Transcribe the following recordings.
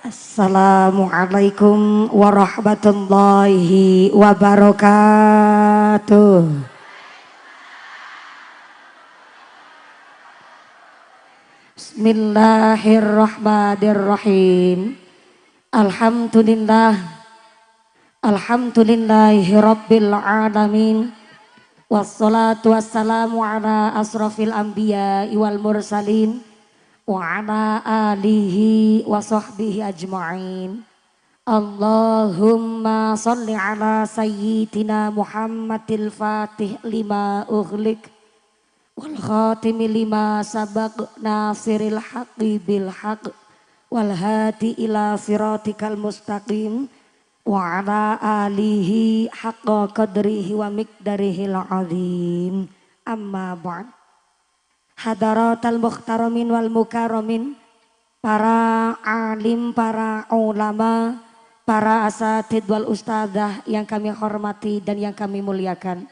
Assalamualaikum warahmatullahi wabarakatuh. Bismillahirrahmanirrahim. Alhamdulillah. Alhamdulillahi rabbil alamin. Wassalatu wassalamu ala asrafil anbiya wal mursalin wa ala alihi wa sahbihi ajma'in. Allahumma salli ala sayyidina Muhammadil fatih lima ughliq wal khatimi lima sabaq nasiril haqqi bil haqq wal hadi ila siratikal mustaqim wa ala alihi haqqa qadrihi wa miqdarihil azim. Amma ba'd. Hadaratal muhtaramin wal mukarramin, para alim, para ulama, para asatid wal ustadzah yang kami hormati dan yang kami muliakan.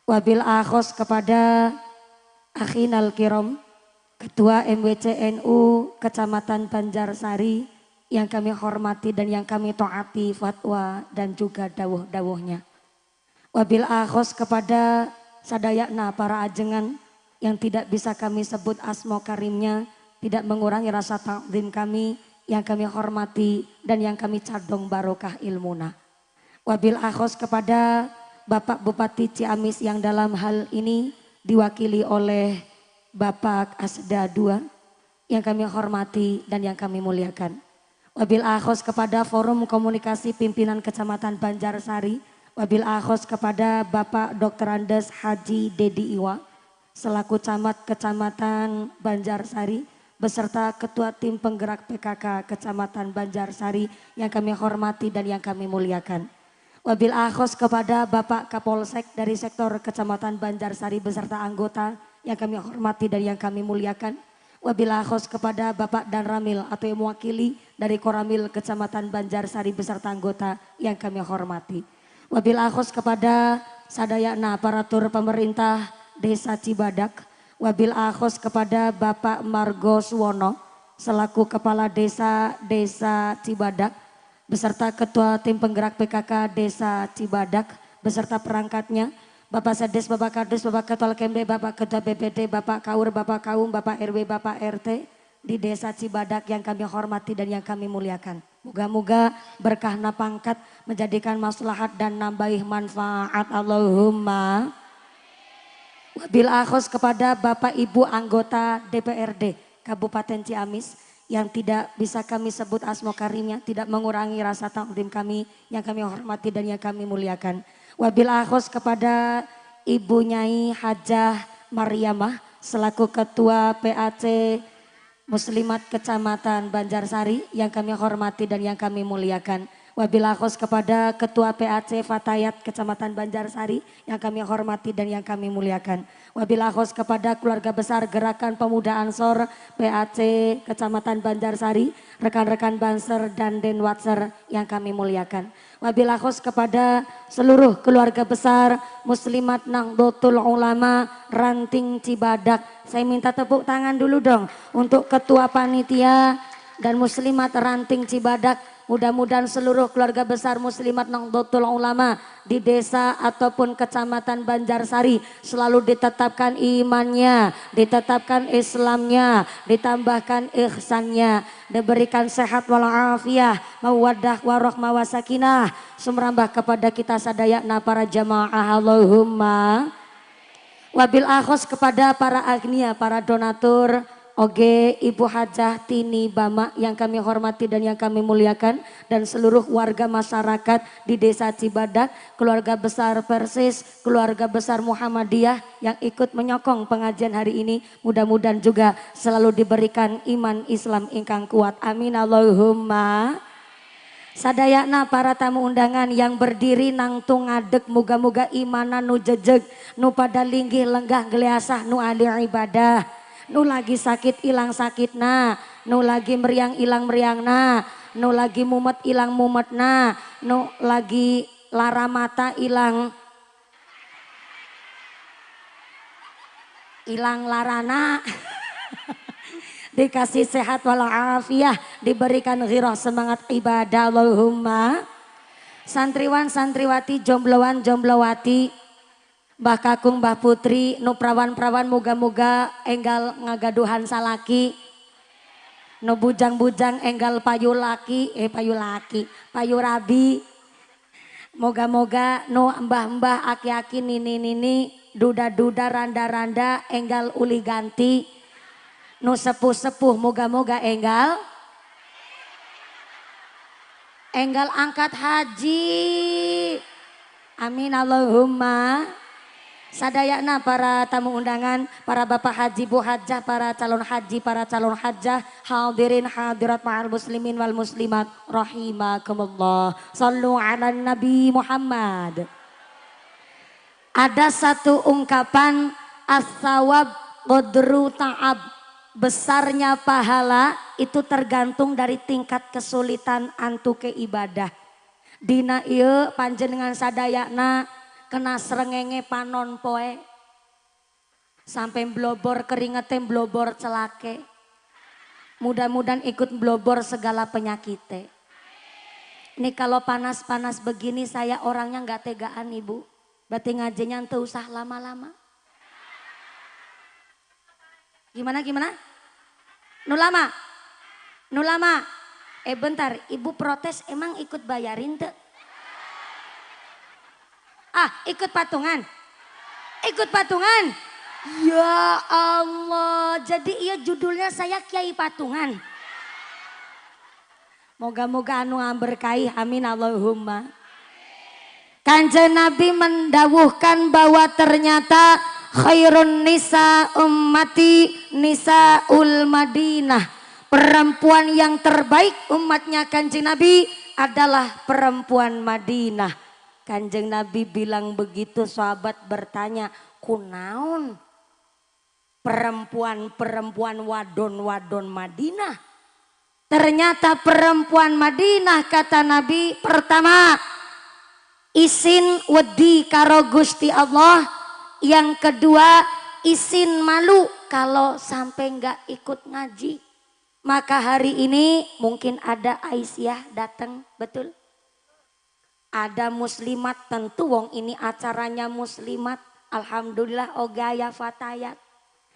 Wabil akhos kepada akhinal kiram, Ketua MWCNU Kecamatan Banjarsari yang kami hormati dan yang kami taati fatwa dan juga dawuh-dawuhnya. Wabil akhos kepada sadayakna para ajengan yang tidak bisa kami sebut asma karimnya, tidak mengurangi rasa takzim kami yang kami hormati dan yang kami cadong barokah ilmuna. Wabil akhos kepada Bapak Bupati Ciamis yang dalam hal ini diwakili oleh Bapak Asda II yang kami hormati dan yang kami muliakan. Wabil akhos kepada Forum Komunikasi Pimpinan Kecamatan Banjarsari. Wabil akhos kepada Bapak Dr. Andes Haji Dedi Iwa selaku Camat Kecamatan Banjarsari beserta Ketua Tim Penggerak PKK Kecamatan Banjarsari yang kami hormati dan yang kami muliakan. Wabil akhos kepada Bapak Kapolsek dari sektor Kecamatan Banjarsari beserta anggota yang kami hormati dan yang kami muliakan. Wabil akhos kepada Bapak Dan Ramil atau yang mewakili dari Koramil Kecamatan Banjarsari beserta anggota yang kami hormati. Wabil akhos kepada sadayana aparatur pemerintah Desa Cibadak. Wabil akhos kepada Bapak Margo Suwono selaku Kepala Desa Cibadak beserta Ketua Tim Penggerak PKK Desa Cibadak beserta perangkatnya. Bapak Sedes, Bapak Kardus, Bapak Ketua Kemde, Bapak Ketua BPD, Bapak Kaur, Bapak Kaum, Bapak RW, Bapak RT di Desa Cibadak yang kami hormati dan yang kami muliakan. Moga-moga berkahna pangkat menjadikan maslahat dan nambahi manfaat. Allahumma. Wabil akhos kepada Bapak Ibu anggota DPRD Kabupaten Ciamis yang tidak bisa kami sebut asma karimnya, tidak mengurangi rasa takdim kami yang kami hormati dan yang kami muliakan. Wabil akhos kepada Ibu Nyai Hajah Maryamah selaku Ketua PAC Muslimat Kecamatan Banjarsari yang kami hormati dan yang kami muliakan. Wabil akhos kepada Ketua PAC Fatayat Kecamatan Banjarsari yang kami hormati dan yang kami muliakan. Wabil akhos kepada keluarga besar Gerakan Pemuda Ansor PAC Kecamatan Banjarsari, rekan-rekan Banser dan Denwatser yang kami muliakan. Wabil akhos kepada seluruh keluarga besar Muslimat Nahdlatul Ulama Ranting Cibadak. Saya minta tepuk tangan dulu dong untuk Ketua Panitia dan Muslimat Ranting Cibadak. Mudah-mudahan seluruh keluarga besar Muslimat Nahdlatul Ulama di desa ataupun kecamatan Banjarsari selalu ditetapkan imannya, ditetapkan Islamnya, ditambahkan ihsannya, diberikan sehat walafiat, mawaddah warahmah wasakinah, sumrambah kepada kita sadayana para jamaah. Allahumma. Wabil akhos kepada para agnia, para donatur, Oge Ibu Hajah Tini Bama yang kami hormati dan yang kami muliakan, dan seluruh warga masyarakat di Desa Cibadak, keluarga besar Persis, keluarga besar Muhammadiyah yang ikut menyokong pengajian hari ini, mudah-mudahan juga selalu diberikan iman Islam ingkang kuat. Amin Allahumma. Sadayana para tamu undangan yang berdiri nangtung ngadeg, muga-muga imana nu jejeg, nu pada linggih lenggah geliasah, nu ahli ibadah. Nu lagi sakit ilang sakitna, nu lagi meriang ilang meriangna, nu lagi mumet ilang mumetna, nu lagi lara mata ilang larana. dikasih sehat walafiah, diberikan ghirah semangat ibadah Allahumma. Santriwan santriwati jombloan jomblowati, Mbah Kakung Mbah Putri nu prawan-prawan muga-muga enggal ngagaduhan salaki, nu bujang-bujang enggal payu rabi. Moga-moga nu mbah-mbah aki-aki nini-nini duda-duda randa-randa enggal uli ganti, nu sepuh-sepuh moga-moga enggal angkat haji. Amin Allahumma. Sadayana para tamu undangan, para bapak haji, bu hajah, para calon haji, para calon hajah, hadirin hadirat ma'al muslimin wal muslimat rahimakumullah. Sallu ala Nabi Muhammad. Ada satu ungkapan as-sawab qadru ta'ab, besarnya pahala itu tergantung dari tingkat kesulitan antu ke ibadah. Dina ieu panjenengan sadayana kena srengenge panon poe sampai blobor keringetnya blobor celake, mudah-mudahan ikut blobor segala penyakitnya. Ini kalau panas-panas begini saya orangnya nggak tegaan ibu, berarti ngajinya ente usah lama-lama. Gimana? Nu lama. Bentar, ibu protes emang ikut bayarin tuh? Ikut patungan. Ya Allah, jadi iya judulnya saya Kiai Patungan. Moga-moga anu berkahi, amin Allahumma. Kanjeng Nabi mendawuhkan bahwa ternyata khairun nisa ummati nisaul Madinah. Perempuan yang terbaik umatnya Kanjeng Nabi adalah perempuan Madinah. Kanjeng Nabi bilang begitu, sahabat bertanya, kunaon perempuan wadon Madinah? Ternyata perempuan Madinah kata Nabi, pertama isin wedi karo Gusti Allah, yang kedua isin malu kalau sampai nggak ikut ngaji. Maka hari ini mungkin ada Aisyah datang, betul? Ada muslimat, tentu wong ini acaranya muslimat. Alhamdulillah ogaya fatayat.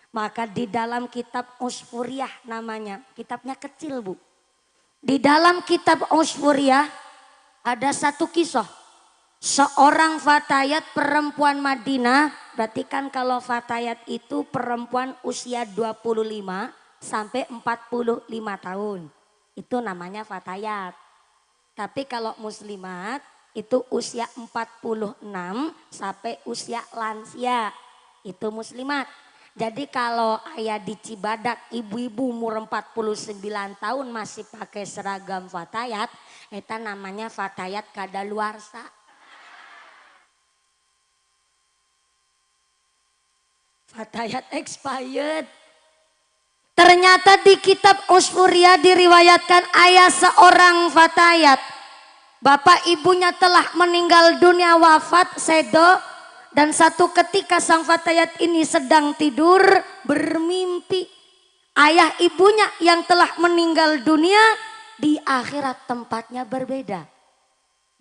Maka di dalam kitab Usfuriyah namanya, kitabnya kecil bu. Di dalam kitab Usfuriyah ada satu kisah. Seorang fatayat perempuan Madinah, berarti kan kalau fatayat itu perempuan usia 25 sampai 45 tahun. Itu namanya fatayat. Tapi kalau muslimat itu usia 46 sampai usia lansia, itu muslimat. Jadi kalau ayah di Cibadak ibu-ibu umur 49 tahun masih pakai seragam fatayat, itu namanya fatayat kadaluarsa. Fatayat expired. Ternyata di kitab Usfuriyah diriwayatkan ayah seorang fatayat, bapak ibunya telah meninggal dunia, wafat sedo, dan satu ketika sang fatayat ini sedang tidur bermimpi ayah ibunya yang telah meninggal dunia di akhirat tempatnya berbeda.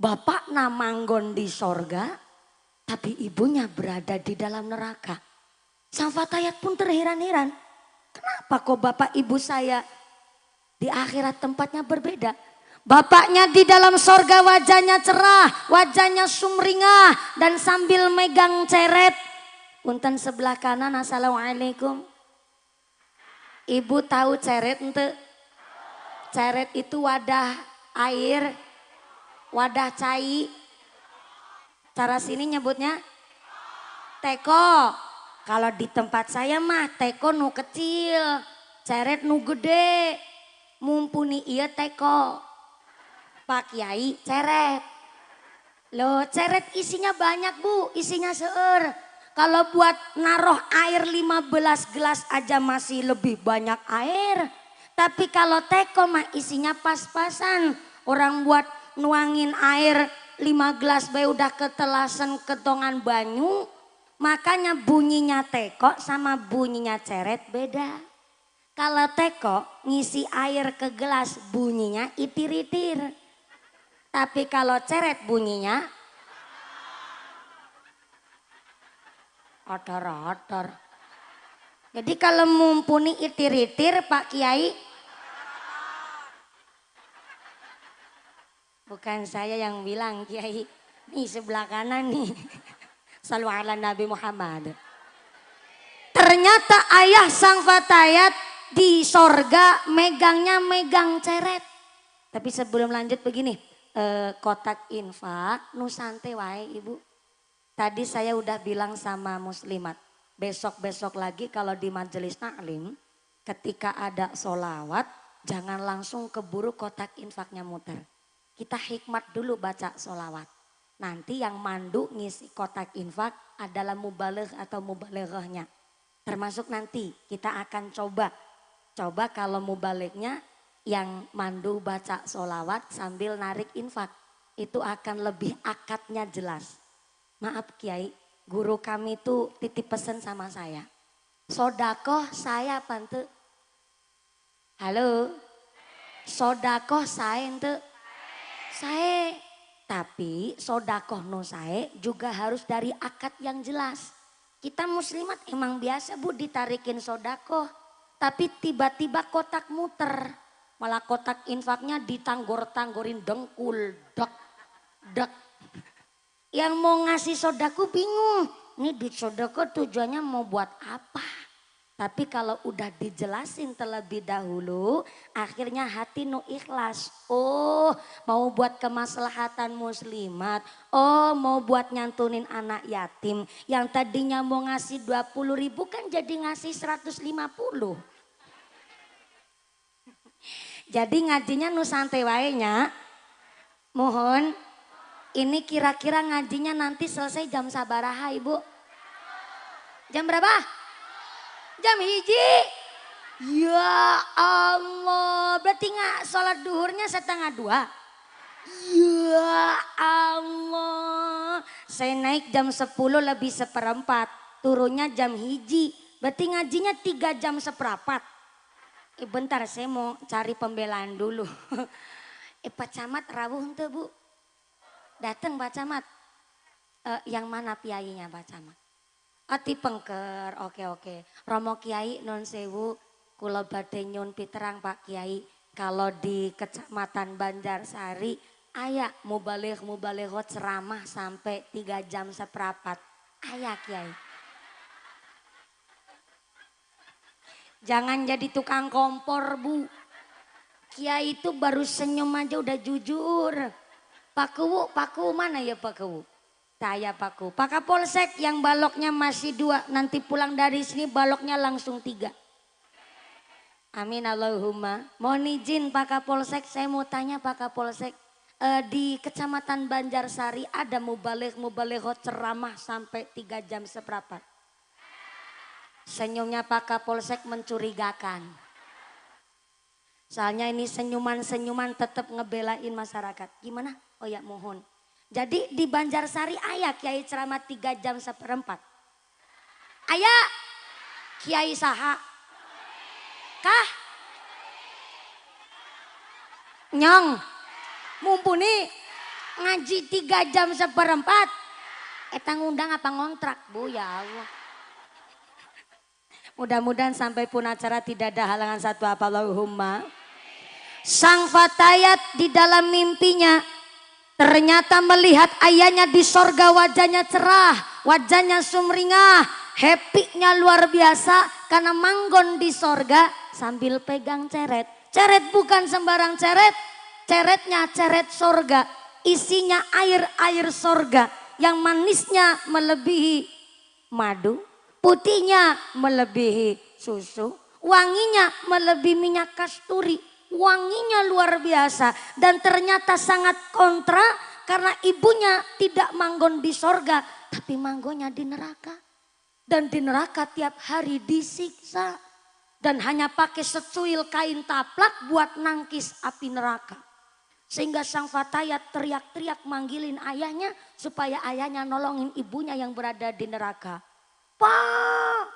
Bapak namanggon di sorga tapi ibunya berada di dalam neraka. Sang fatayat pun terheran-heran, kenapa kok bapak ibu saya di akhirat tempatnya berbeda? Bapaknya di dalam sorga wajahnya cerah, wajahnya sumringah dan sambil megang ceret. Punten sebelah kanan, assalamualaikum. Ibu tahu ceret ente? Ceret itu wadah air, wadah cai. Cara sini nyebutnya teko. Kalau di tempat saya mah teko nu kecil, ceret nu gede. Mumpuni iya teko. Pak Kiai ceret. Loh ceret isinya banyak bu, isinya seueur. Kalau buat naruh air 15 gelas aja masih lebih banyak air. Tapi kalau teko mah isinya pas-pasan. Orang buat nuangin air 5 gelas bae udah ketelasan ketongan banyu. Makanya bunyinya teko sama bunyinya ceret beda. Kalau teko ngisi air ke gelas bunyinya itir-itir. Tapi kalau ceret bunyinya otor-otor. Jadi kalau mumpuni itir-itir Pak Kiai, bukan saya yang bilang Kiai, nih sebelah kanan nih. Shallu ala Nabi Muhammad. Ternyata ayah sang fatayat di sorga megangnya megang ceret. Tapi sebelum lanjut begini, kotak infak nusante wae ibu. Tadi saya udah bilang sama muslimat, besok-besok lagi kalau di majelis taklim, ketika ada solawat, jangan langsung keburu kotak infaknya muter. Kita hikmat dulu baca solawat. Nanti yang mandu ngisi kotak infak adalah mubaligh atau mubalighahnya. Termasuk nanti kita akan coba kalau mubalighnya yang mandu baca solawat sambil narik infak. Itu akan lebih akadnya jelas. Maaf Kiai, guru kami tuh titip pesan sama saya. Sodakoh saya pantu. Halo, sodakoh saya ente. Saya. Tapi sodakoh no saya juga harus dari akad yang jelas. Kita muslimat emang biasa bu ditarikin sodakoh. Tapi tiba-tiba kotak muter. Malah kotak infaknya ditanggor-tanggorin dengkul. Dek, dek. Yang mau ngasih sodakoh bingung. Ini duit sodakoh tujuannya mau buat apa? Tapi kalau udah dijelasin terlebih dahulu, akhirnya hati nu ikhlas. Oh, mau buat kemaslahatan muslimat. Oh, mau buat nyantunin anak yatim. Yang tadinya mau ngasih 20.000 kan jadi ngasih 150. Jadi ngajinya nu santai wae nya. Mohon, ini kira-kira ngajinya nanti selesai jam sabaraha ibu? Jam berapa? Jam hiji. Ya Allah, berarti nggak sholat duhurnya 1:30? Ya Allah, saya naik jam 10 lebih 1/4, turunnya jam hiji. Berarti ngajinya 3 jam 1/4. Bentar saya mau cari pembelaan dulu. Pak Camat rawuh ente bu? Dateng Pak Camat. Yang mana piainya Pak Camat? Ati pengker, oke. Romo Kiai non sewu, kula badhe nyun piterang Pak Kiai. Kalau di Kecamatan Banjarsari, aya mubaligh ceramah sampai 3 jam 1/4. Aya Kiai. Jangan jadi tukang kompor bu. Kiai itu baru senyum aja udah jujur. Pak Kuwu mana ya Pak Kuwu? Saya Pak Kuwu. Pak Kapolsek yang baloknya masih 2. Nanti pulang dari sini baloknya langsung 3. Amin Allahumma. Mohon izin Pak Kapolsek, saya mau tanya Pak Kapolsek. Di Kecamatan Banjarsari ada mubaligh ceramah sampai 3 jam 1/4. Senyumnya Pak Kapolsek mencurigakan. Soalnya ini senyuman tetap ngebelain masyarakat. Gimana? Oh ya mohon. Jadi di Banjarsari ayah Kiai ceramah 3 jam 1/4. Ayah Kiai saha? Kah? Nyong. Mumpuni ngaji 3 jam 1/4. Eta ngundang apa ngontrak bu ya Allah. Mudah-mudahan sampai pun acara tidak ada halangan satu apa Allahumma. Sang fatayat di dalam mimpinya ternyata melihat ayahnya di sorga, wajahnya cerah, wajahnya sumringah, happy-nya luar biasa karena manggon di sorga sambil pegang ceret. Ceret bukan sembarang ceret, ceretnya ceret sorga, isinya air sorga yang manisnya melebihi madu, putihnya melebihi susu, wanginya melebihi minyak kasturi, wanginya luar biasa. Dan ternyata sangat kontra karena ibunya tidak manggon di sorga, tapi manggonnya di neraka. Dan di neraka tiap hari disiksa. Dan hanya pakai secuil kain taplak buat nangkis api neraka. Sehingga sang fatayat teriak-teriak manggilin ayahnya supaya ayahnya nolongin ibunya yang berada di neraka. Pak,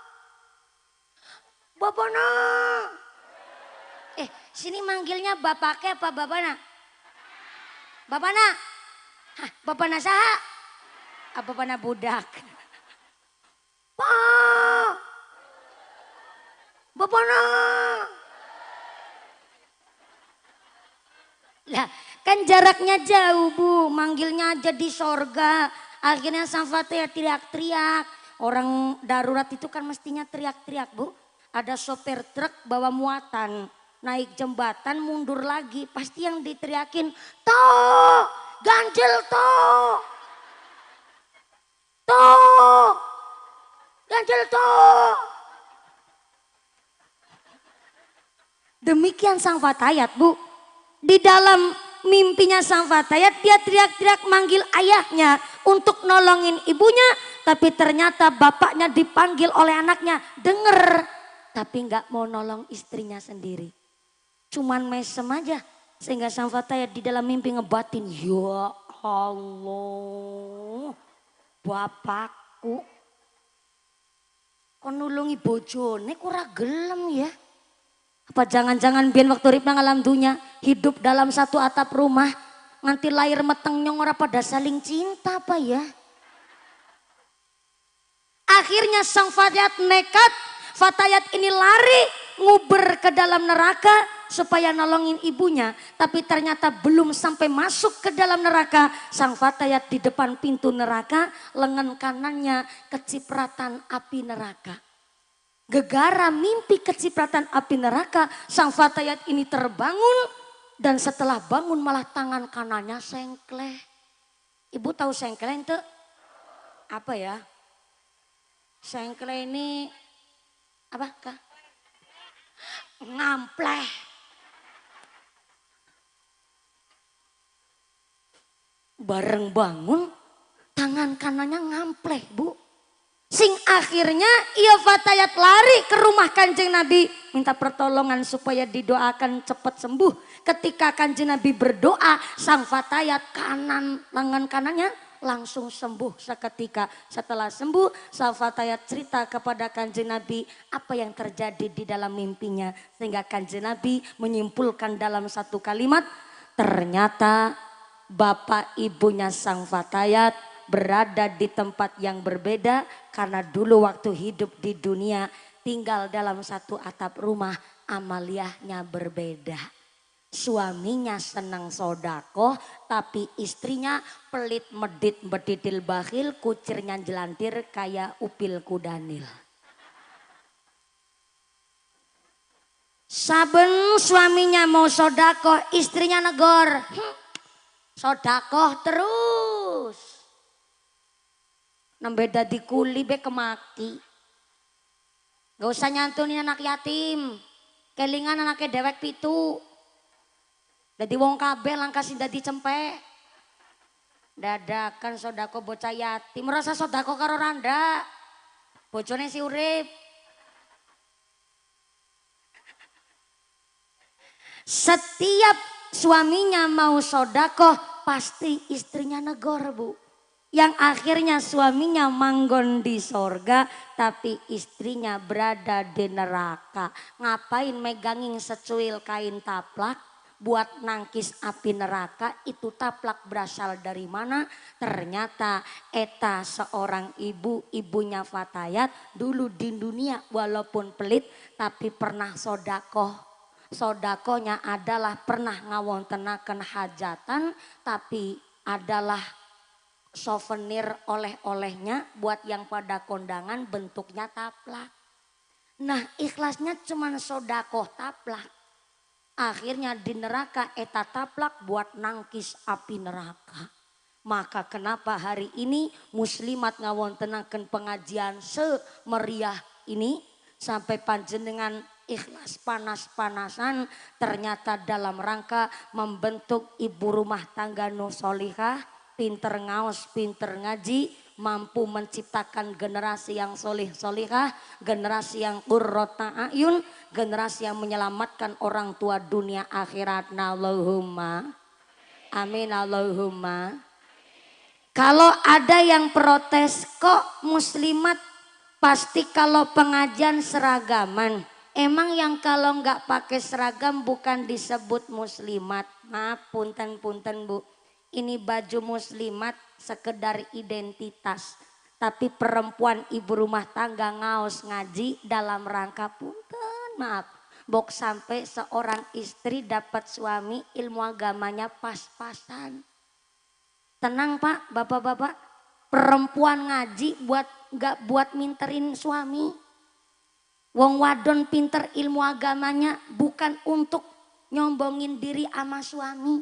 Bapana, Sini manggilnya bapaknya apa bapana? Bapana? Hah, bapana saha? Apa bapana budak? Pak! Bapana! Lah, kan jaraknya jauh Bu, manggilnya aja di sorga. Akhirnya sang Fatihah teriak-teriak. Orang darurat itu kan mestinya teriak-teriak Bu. Ada sopir truk bawa muatan, naik jembatan mundur lagi. Pasti yang diteriakin, toh, ganjil toh. Toh, ganjil toh. Demikian sang Fatayat Bu. Di dalam mimpinya sang Fatayat dia teriak-teriak manggil ayahnya untuk nolongin ibunya. Tapi ternyata bapaknya dipanggil oleh anaknya. Denger. Tapi nggak mau nolong istrinya sendiri. Cuman mesem aja. Sehingga sang Fatayat di dalam mimpi ngebatin. Ya Allah. Bapakku. Kok nulungi bojone kurang gelem ya. Apa jangan-jangan biyen waktu urip nang alam dunya hidup dalam satu atap rumah nganti lahir meteng nyong ora pada saling cinta apa ya? Akhirnya sang Fatayat ini lari nguber ke dalam neraka supaya nolongin ibunya, tapi ternyata belum sampai masuk ke dalam neraka, sang Fatayat di depan pintu neraka, lengan kanannya kecipratan api neraka. Gegara mimpi kecipratan api neraka, sang Fatayat ini terbangun dan setelah bangun malah tangan kanannya sengkleh. Ibu tahu sengkleh itu apa ya? Sengkleh ini apa kah? Ngampleh. Bareng bangun tangan kanannya ngampleh Bu. Sing akhirnya ia Fatayat lari ke rumah Kanjeng Nabi minta pertolongan supaya didoakan cepat sembuh. Ketika Kanjeng Nabi berdoa, sang Fatayat lengan kanannya langsung sembuh seketika. Setelah sembuh, sang Fatayat cerita kepada Kanjeng Nabi apa yang terjadi di dalam mimpinya. Sehingga Kanjeng Nabi menyimpulkan dalam satu kalimat, ternyata bapak ibunya sang Fatayat berada di tempat yang berbeda karena dulu waktu hidup di dunia tinggal dalam satu atap rumah, amaliyahnya berbeda. Suaminya senang sodakoh tapi istrinya pelit medit bedidil bakhil, kucirnya jelantir kayak upil kudanil. Saben suaminya mau sodakoh, istrinya negor. Sodakoh terus. Nambah dadi kuli be kemaki. Gak usah nyantunin anak yatim. Kelingan anaknya dewek pitu. Dadi wong kabeh langkasi dadi cempek. Dadakan sodako bocah yatim. Merasa sodako karo randa. Bojone si urip. Setiap suaminya mau sodako pasti istrinya negor Bu. Yang akhirnya suaminya manggon di sorga tapi istrinya berada di neraka. Ngapain megangin secuil kain taplak buat nangkis api neraka? Itu taplak berasal dari mana? Ternyata eta seorang ibunya Fatayat dulu di dunia walaupun pelit tapi pernah sodakoh. Sodakohnya adalah pernah ngawontenaken hajatan tapi adalah souvenir oleh-olehnya buat yang pada kondangan bentuknya taplak. Nah ikhlasnya cuman sodakoh taplak. Akhirnya di neraka eta taplak buat nangkis api neraka. Maka kenapa hari ini muslimat ngawontenaken pengajian semeriah ini sampai panjenengan ikhlas panas-panasan ternyata dalam rangka membentuk ibu rumah tangga nu solihah, pinter ngaos, pinter ngaji, mampu menciptakan generasi yang solih-solihah, generasi yang qurrata ayun, generasi yang menyelamatkan orang tua dunia akhirat. Allahumma amin, Allahumma. Kalau ada yang protes kok muslimat pasti kalau pengajian seragaman. Emang yang kalau nggak pakai seragam bukan disebut muslimat? Maaf, punten-punten Bu. Ini baju muslimat sekedar identitas. Tapi perempuan ibu rumah tangga ngaos ngaji dalam rangka punten, maaf. Bok sampai seorang istri dapat suami ilmu agamanya pas-pasan. Tenang Pak, bapak-bapak. Perempuan ngaji nggak buat minterin suami. Wong wadon pinter ilmu agamanya bukan untuk nyombongin diri sama suami.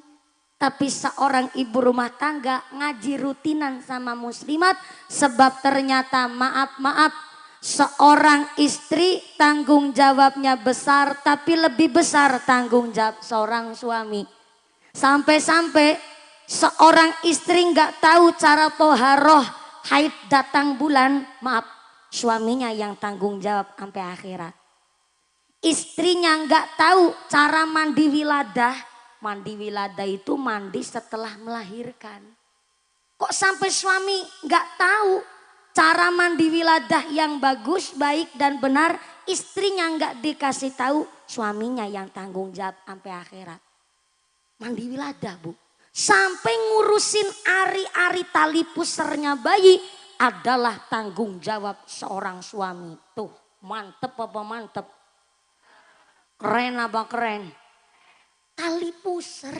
Tapi seorang ibu rumah tangga ngaji rutinan sama muslimat. Sebab ternyata maaf-maaf, seorang istri tanggung jawabnya besar. Tapi lebih besar tanggung jawab seorang suami. Sampai-sampai seorang istri nggak tahu cara toharoh haid datang bulan. Maaf, suaminya yang tanggung jawab sampai akhirat. Istrinya nggak tahu cara mandi wiladah. Mandi wiladah itu mandi setelah melahirkan. Kok sampai suami nggak tahu cara mandi wiladah yang bagus, baik dan benar. Istrinya nggak dikasih tahu, suaminya yang tanggung jawab sampai akhirat. Mandi wiladah Bu. Sampai ngurusin ari-ari tali pusernya bayi adalah tanggung jawab seorang suami. Tuh mantep apa mantep? Keren apa keren? Tali puser.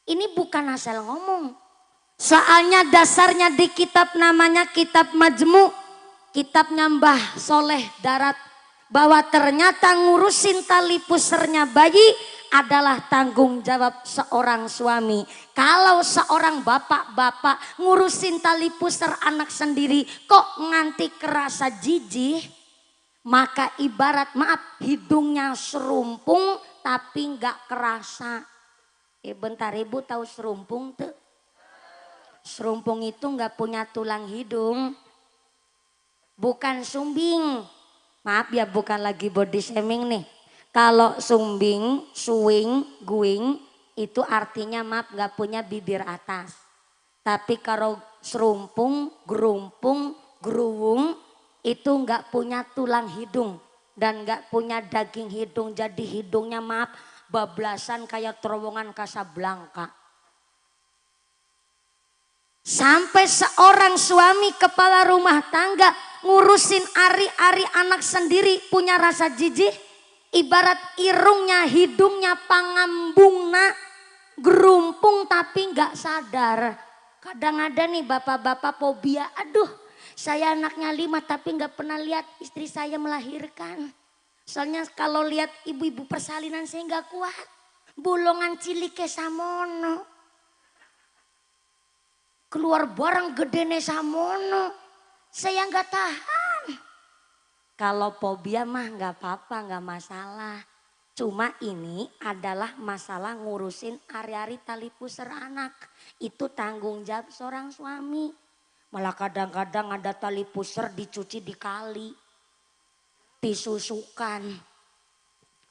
Ini bukan asal ngomong. Soalnya dasarnya di kitab namanya kitab Majmu. Kitabnya Mbah Soleh Darat. Bahwa ternyata ngurusin tali pusernya bayi adalah tanggung jawab seorang suami. Kalau seorang bapak-bapak ngurusin tali pusar anak sendiri kok nganti kerasa jijih, maka ibarat maaf hidungnya serumpung tapi nggak kerasa. Bentar Ibu tahu serumpung tuh? Serumpung itu nggak punya tulang hidung, bukan sumbing. Maaf ya, bukan lagi body shaming nih. Kalau sumbing, suwing, guing itu artinya maaf nggak punya bibir atas. Tapi kalau serumpung, gerumpung, geruwung itu nggak punya tulang hidung dan nggak punya daging hidung. Jadi hidungnya maaf bablasan kayak terowongan Casablanca. Sampai seorang suami kepala rumah tangga ngurusin ari-ari anak sendiri punya rasa jijih. Ibarat irungnya, hidungnya pangambungna gerumpung tapi nggak sadar. Kadang ada nih bapak-bapak fobia, aduh saya anaknya 5 tapi nggak pernah lihat istri saya melahirkan. Soalnya kalau lihat ibu-ibu persalinan saya nggak kuat. Bolongan cilike samono. Keluar barang gedene samono. Saya nggak tahan. Kalau fobia mah nggak apa-apa, nggak masalah. Cuma ini adalah masalah ngurusin ari-ari tali pusar anak. Itu tanggung jawab seorang suami. Malah kadang-kadang ada tali pusar dicuci di kali. Disusukan.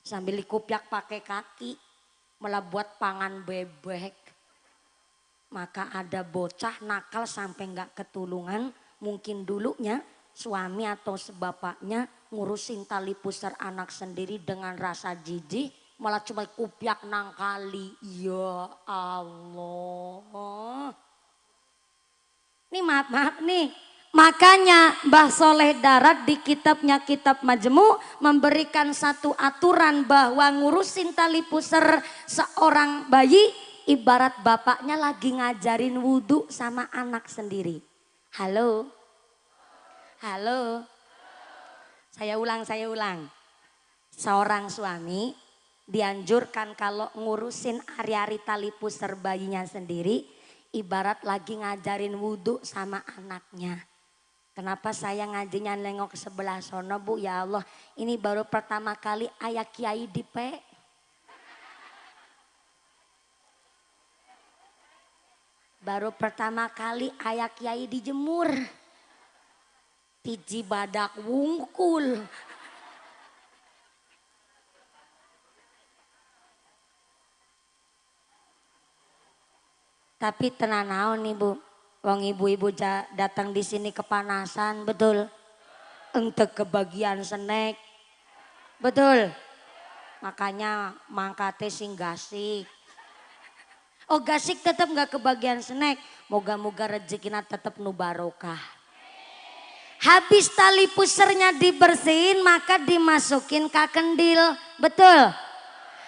Sambil dikupiak pakai kaki. Malah buat pangan bebek. Maka ada bocah nakal sampai nggak ketulungan. Mungkin dulunya suami atau sebapaknya ngurusin tali pusar anak sendiri dengan rasa jijik. Malah cuma kupiak nangkali. Ya Allah. Ini maaf nih. Makanya Mbah Soleh Darat di kitabnya Kitab Majmu memberikan satu aturan bahwa ngurusin tali pusar seorang bayi ibarat bapaknya lagi ngajarin wudhu sama anak sendiri. Halo? Halo? Saya ulang. Seorang suami dianjurkan kalau ngurusin ari-ari tali pusar bayinya sendiri ibarat lagi ngajarin wudhu sama anaknya. Kenapa saya ngajinya nengok ke sebelah sono Bu? Ya Allah, ini baru pertama kali ayah kiai di P. Baru pertama kali ayah kiai dijemur. Tiji badak wungkul. Tapi tenang naon nih Bu. Wong ibu-ibu datang di sini kepanasan, betul? ente kebagian snack. Betul. Makanya mangkate sing gasik. Oh gasik tetap nggak kebagian snack. Moga-moga rezekina tetap nu barokah. Habis tali pusernya dibersihin maka dimasukin ke kendil. Betul.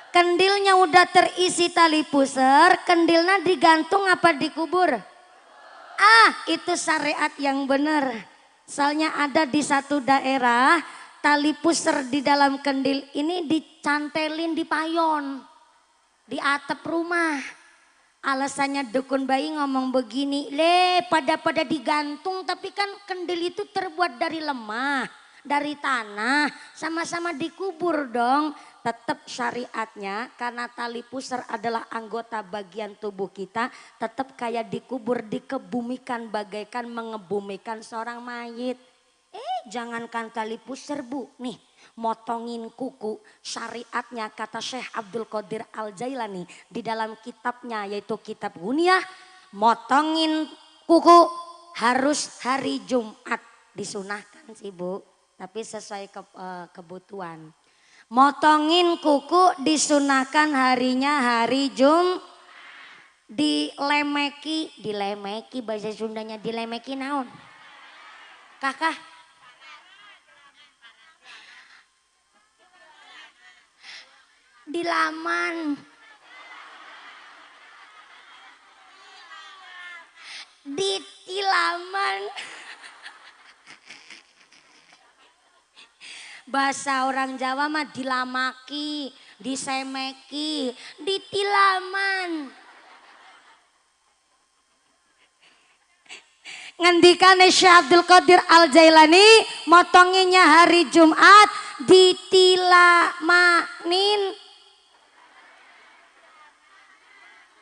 Kendilnya udah terisi tali puser. Kendilnya digantung apa dikubur? Itu syariat yang benar. Soalnya ada di satu daerah tali puser di dalam kendil ini dicantelin di payon, di atap rumah. Alasannya dukun bayi ngomong begini, pada digantung tapi kan kendil itu terbuat dari lemah, dari tanah, sama-sama dikubur dong. Tetap syariatnya karena tali pusar adalah anggota bagian tubuh kita, tetap kayak dikubur, dikebumikan bagaikan mengebumikan seorang mayit. Jangankan tali pusar bu, nih motongin kuku syariatnya kata Syekh Abdul Qadir Al-Jailani di dalam kitabnya yaitu kitab Ghunyah, motongin kuku harus hari Jumat, disunahkan sih bu, tapi sesuai kebutuhan. Motongin kuku disunahkan harinya hari Jumat. Dilemeki bahasa Sundanya dilemeki naon? Kakak? Dilaman. Ditilaman. Bahasa orang Jawa mah dilamaki, disemeki, ditilaman. Ngendikane Syekh Abdul Qadir Al-Jailani motonginnya hari Jumat ditilamanin.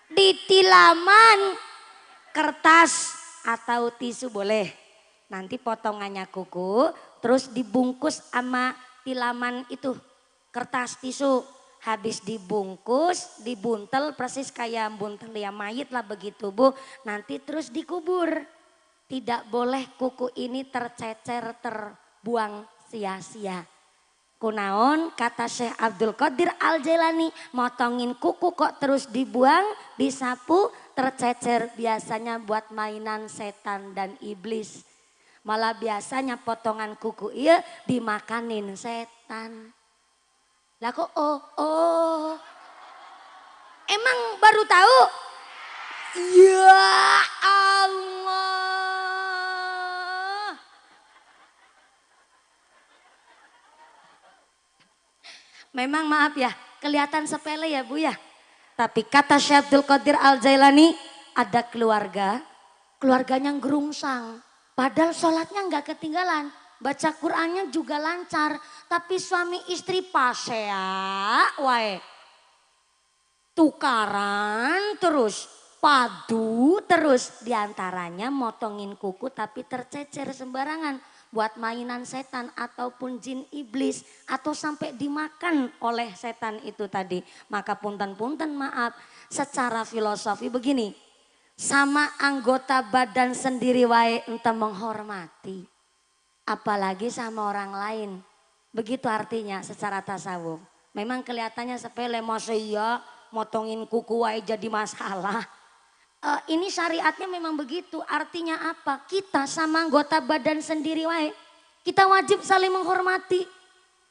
Ditilaman kertas atau tisu boleh. Nanti potongannya kuku terus dibungkus sama tilaman itu kertas tisu. Habis dibungkus, dibuntel persis kayak buntel ya mayit lah begitu bu. Nanti terus dikubur. Tidak boleh kuku ini tercecer terbuang sia-sia. Kunaon kata Syekh Abdul Qadir Al-Jailani, motongin kuku kok terus dibuang, disapu, tercecer biasanya buat mainan setan dan iblis. Malah biasanya potongan kuku iya dimakanin setan. Lah kok emang baru tahu? Ya Allah. Memang maaf ya, kelihatan sepele ya bu ya. Tapi kata Syekh Abdul Qadir Al-Jailani, ada keluarganya gerungsang. Padahal sholatnya nggak ketinggalan, baca Qur'annya juga lancar. Tapi suami istri pasea, wae. Tukaran terus, padu terus. Diantaranya motongin kuku tapi tercecer sembarangan. Buat mainan setan ataupun jin iblis atau sampai dimakan oleh setan itu tadi. Maka punten-punten maaf, secara filosofi begini, sama anggota badan sendiri wae ente menghormati, apalagi sama orang lain. Begitu artinya secara tasawuf. Memang kelihatannya sepele, masa iya motongin kuku wae jadi masalah. Ini syariatnya memang begitu. Artinya apa? Kita sama anggota badan sendiri wae, kita wajib saling menghormati.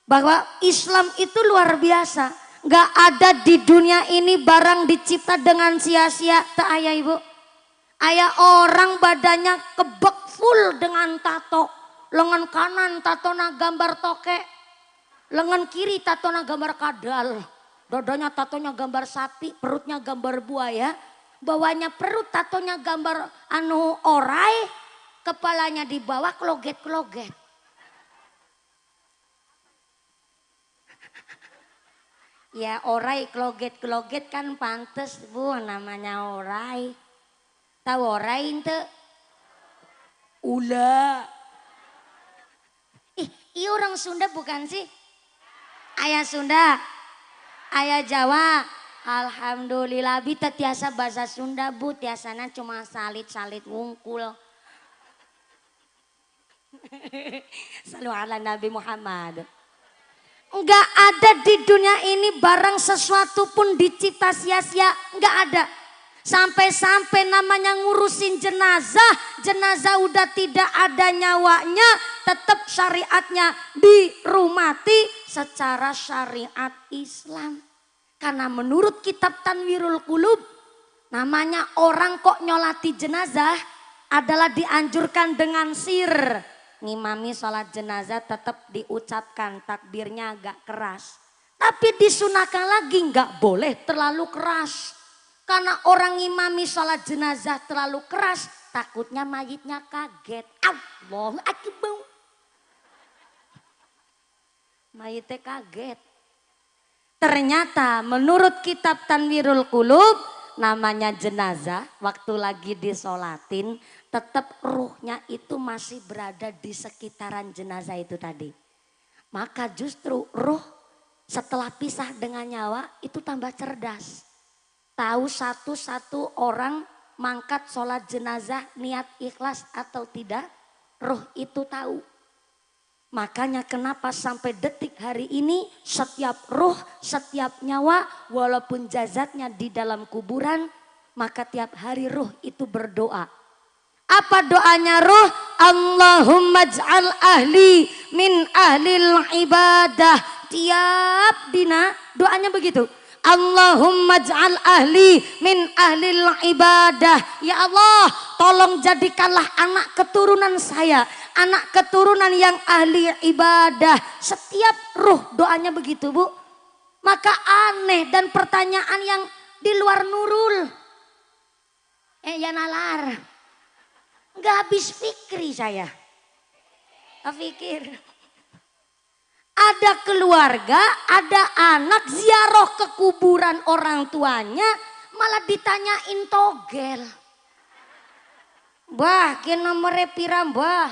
Bahwa Islam itu luar biasa. Gak ada di dunia ini barang dicipta dengan sia-sia. Tak ayah ibu. Ayah orang badannya kebek full dengan tato. Lengan kanan tatona gambar tokek. Lengan kiri tatona gambar kadal. Dodanya tatonya gambar sapi. Perutnya gambar buaya. Bawahnya perut tatonya gambar orai, kepalanya di bawah kloget-kloget. Ya orai kloget-kloget kan pantes bu, namanya orai. Tahu orai ente? Ula. Iya orang Sunda bukan sih? Ayah Sunda, ayah Jawa. Alhamdulillah bita tiasa bahasa Sunda bu, tiasana cuma salit-salit wungkul. Selalu ala Nabi Muhammad. Enggak ada di dunia ini barang sesuatu pun dicipta sia-sia, enggak ada. Sampai-sampai namanya ngurusin jenazah, jenazah udah tidak ada nyawanya, tetap syariatnya dirumati secara syariat Islam. Karena menurut kitab Tanwirul Qulub, namanya orang kok nyolati jenazah adalah dianjurkan dengan sir. Ngimami sholat jenazah tetap diucapkan takbirnya agak keras. Tapi disunahkan lagi nggak boleh terlalu keras. Karena orang ngimami sholat jenazah terlalu keras, takutnya mayitnya kaget. Allahu Akbar. Mayitnya kaget. Ternyata menurut kitab Tanwirul Qulub, namanya jenazah waktu lagi disolatin tetap ruhnya itu masih berada di sekitaran jenazah itu tadi. Maka justru ruh setelah pisah dengan nyawa itu tambah cerdas. Tahu satu-satu orang mangkat sholat jenazah niat ikhlas atau tidak, ruh itu tahu. Makanya kenapa sampai detik hari ini setiap ruh, setiap nyawa walaupun jasadnya di dalam kuburan, maka tiap hari ruh itu berdoa. Apa doanya ruh? Allahumma ij'al ahli min ahlil ibadah. Tiap dina doanya begitu. Allahumma ij'al ahli min ahlil ibadah. Ya Allah, tolong jadikanlah anak keturunan saya, anak keturunan yang ahli ibadah. Setiap ruh doanya begitu, Bu. Maka aneh dan pertanyaan yang di luar nurul. Ya nalar. Nggak habis fikri saya. Pikir. Ada keluarga, ada anak ziarah ke kuburan orang tuanya, malah ditanyain togel. Bah, ki nomornya pira, Mbah?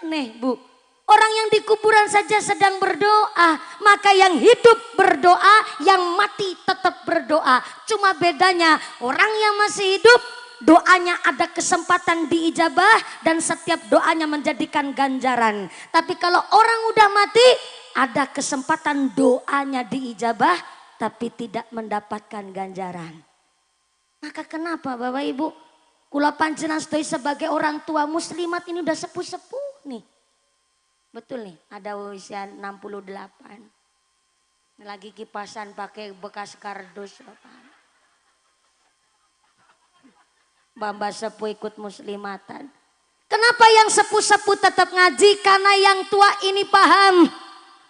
Aneh, Bu. Orang yang di kuburan saja sedang berdoa, maka yang hidup berdoa, yang mati tetap berdoa. Cuma bedanya orang yang masih hidup, doanya ada kesempatan diijabah dan setiap doanya menjadikan ganjaran. Tapi kalau orang udah mati, ada kesempatan doanya diijabah tapi tidak mendapatkan ganjaran. Maka kenapa Bapak Ibu? Kula panjenengan sedaya sebagai orang tua muslimat ini udah sepuh-sepuh nih. Betul nih, ada usia 68. Lagi kipasan pakai bekas kardus. Mbak sepuh ikut muslimatan. Kenapa yang sepuh-sepuh tetap ngaji? Karena yang tua ini paham.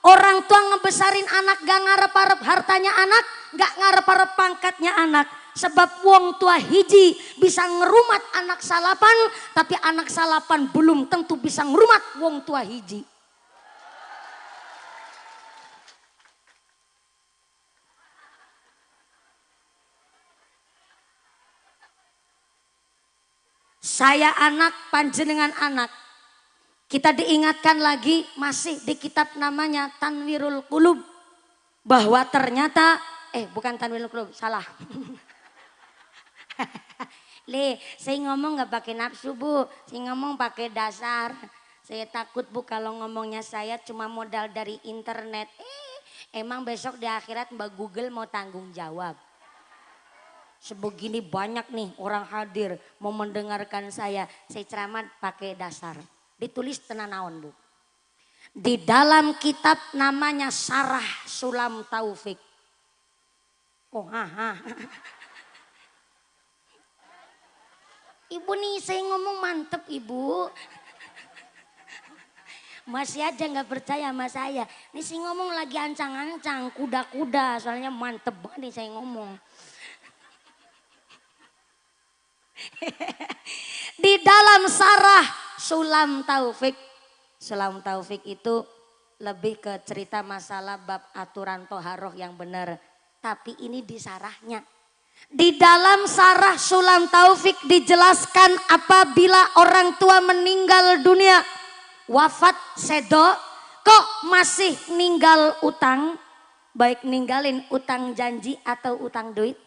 Orang tua ngebesarin anak gak ngarep-arep hartanya anak, gak ngarep-arep pangkatnya anak. Sebab wong tua hiji bisa ngerumat anak salapan, tapi anak salapan belum tentu bisa ngerumat wong tua hiji. Saya anak, panjenengan anak. Kita diingatkan lagi masih di kitab namanya Tanwirul Qulub. Bahwa ternyata, bukan Tanwirul Qulub, salah. Saya ngomong gak pakai nafsu, Bu. Saya ngomong pakai dasar. Saya takut, Bu, kalau ngomongnya saya cuma modal dari internet. Emang besok di akhirat Mbak Google mau tanggung jawab. Sebegini banyak nih orang hadir mau mendengarkan saya ceramah pakai dasar. Ditulis tenanawan, Bu. Di dalam kitab namanya Syarah Sulam Taufik. Ibu nih saya ngomong mantep, Ibu. Masih aja nggak percaya sama saya. Nih saya ngomong lagi ancang-ancang, kuda-kuda, soalnya mantep banget nih saya ngomong. Di dalam Syarah Sulam Taufik. Sulam Taufik itu lebih ke cerita masalah bab aturan toharoh yang benar. Tapi ini di sarahnya. Di dalam Syarah Sulam Taufik dijelaskan apabila orang tua meninggal dunia, wafat sedo, kok masih ninggal utang, baik ninggalin utang janji atau utang duit.